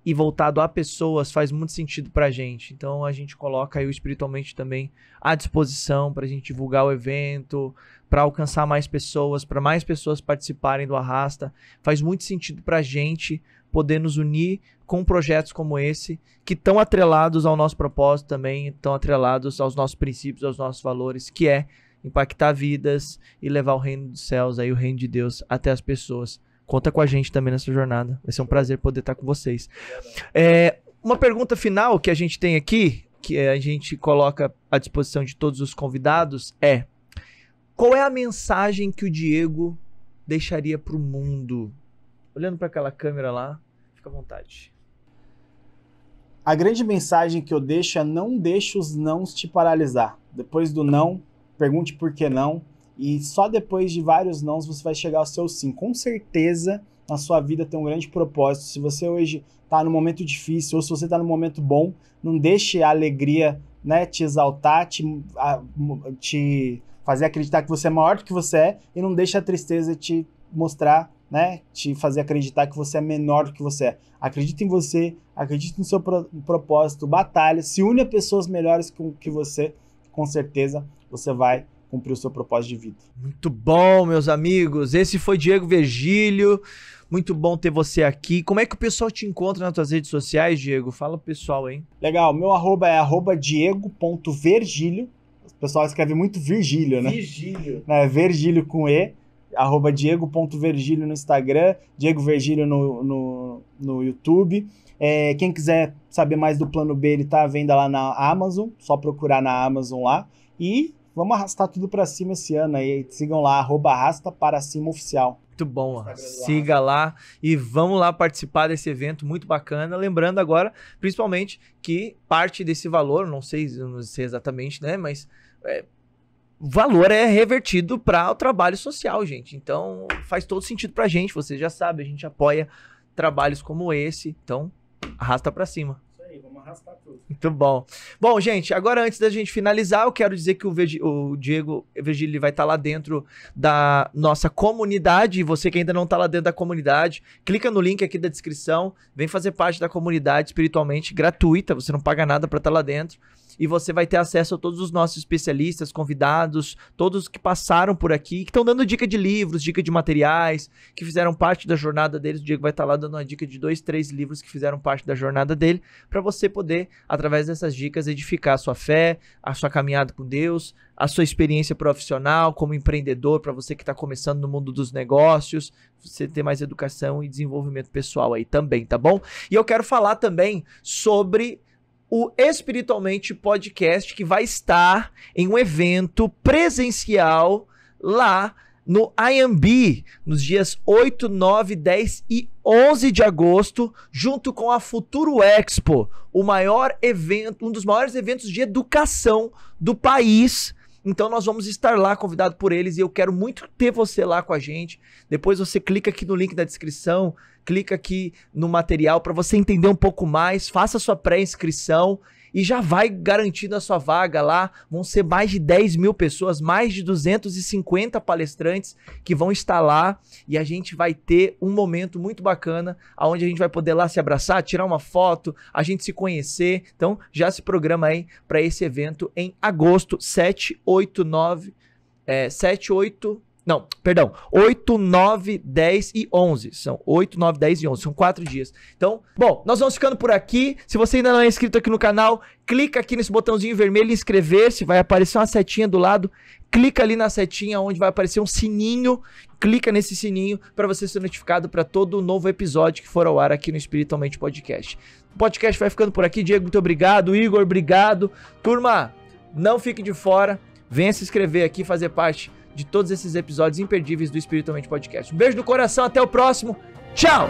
e voltado a pessoas faz muito sentido pra gente. Então a gente coloca aí o Espiritualmente também à disposição pra gente divulgar o evento, para alcançar mais pessoas, para mais pessoas participarem do Arrasta. Faz muito sentido pra gente poder nos unir com projetos como esse, que estão atrelados ao nosso propósito também, estão atrelados aos nossos princípios, aos nossos valores, que é impactar vidas e levar o reino dos céus, aí o reino de Deus, até as pessoas. Conta com a gente também nessa jornada. Vai ser um prazer poder estar com vocês. Uma pergunta final que a gente tem aqui, que a gente coloca à disposição de todos os convidados, é: qual é a mensagem que o Diego deixaria para o mundo? Olhando para aquela câmera lá, fica à vontade. A grande mensagem que eu deixo é: não deixe os nãos te paralisar. Depois do não, pergunte por que não. E só depois de vários nãos você vai chegar ao seu sim. Com certeza, na sua vida tem um grande propósito. Se você hoje está num momento difícil ou se você está num momento bom, não deixe a alegria, né, te exaltar, te fazer acreditar que você é maior do que você é, e não deixe a tristeza te mostrar, né, te fazer acreditar que você é menor do que você é. Acredite em você, acredite no seu propósito, batalha, se une a pessoas melhores que você, com certeza você vai cumprir o seu propósito de vida. Muito bom, meus amigos. Esse foi Diego Virgílio. Muito bom ter você aqui. Como é que o pessoal te encontra nas tuas redes sociais, Diego? Fala pro pessoal, hein? Legal. Meu arroba é @diego.vergílio. O pessoal escreve muito Virgílio, né? Virgílio. Virgílio com E. @diego.vergílio no Instagram. Diego Virgílio no YouTube. Quem quiser saber mais do plano B, ele tá à venda lá na Amazon. Só procurar na Amazon lá. E vamos arrastar tudo pra cima esse ano aí. Sigam lá, @arrasta-para-cima-oficial. Muito bom, siga lá e vamos lá participar desse evento muito bacana. Lembrando agora, principalmente, que parte desse valor, não sei exatamente, né, mas o valor é revertido para o trabalho social, gente. Então faz todo sentido pra gente, você já sabe, a gente apoia trabalhos como esse, então arrasta pra cima. Vamos arrastar tudo. Muito bom. Bom, gente, agora antes da gente finalizar, eu quero dizer que o Diego Virgílio vai estar lá dentro da nossa comunidade. E você que ainda não está lá dentro da comunidade, clica no link aqui da descrição, vem fazer parte da comunidade Espiritualmente gratuita, você não paga nada para estar lá dentro. E você vai ter acesso a todos os nossos especialistas, convidados, todos que passaram por aqui, que estão dando dica de livros, dica de materiais, que fizeram parte da jornada deles. O Diego vai estar lá dando uma dica de 2, 3 livros que fizeram parte da jornada dele, para você poder, através dessas dicas, edificar a sua fé, a sua caminhada com Deus, a sua experiência profissional como empreendedor, para você que está começando no mundo dos negócios, você ter mais educação e desenvolvimento pessoal aí também, tá bom? E eu quero falar também sobre o Espiritualmente Podcast, que vai estar em um evento presencial lá no IMB, nos dias 8, 9, 10 e 11 de agosto, junto com a Futuro Expo, o maior evento, um dos maiores eventos de educação do país. Então nós vamos estar lá, convidado por eles, e eu quero muito ter você lá com a gente. Depois você clica aqui no link da descrição, clica aqui no material para você entender um pouco mais, faça sua pré-inscrição e já vai garantindo a sua vaga lá. Vão ser mais de 10 mil pessoas, mais de 250 palestrantes que vão estar lá, e a gente vai ter um momento muito bacana, onde a gente vai poder lá se abraçar, tirar uma foto, a gente se conhecer. Então já se programa aí para esse evento em agosto, 8, 9, 10 e 11. São 8, 9, 10 e 11. São 4 dias. Então, bom, nós vamos ficando por aqui. Se você ainda não é inscrito aqui no canal, clica aqui nesse botãozinho vermelho, inscrever-se. Vai aparecer uma setinha do lado. Clica ali na setinha onde vai aparecer um sininho. Clica nesse sininho para você ser notificado para todo novo episódio que for ao ar aqui no Espiritualmente Podcast. O podcast vai ficando por aqui. Diego, muito obrigado. Igor, obrigado. Turma, não fique de fora. Venha se inscrever aqui, fazer parte de todos esses episódios imperdíveis do Espiritualmente Podcast. Um beijo no coração, até o próximo. Tchau!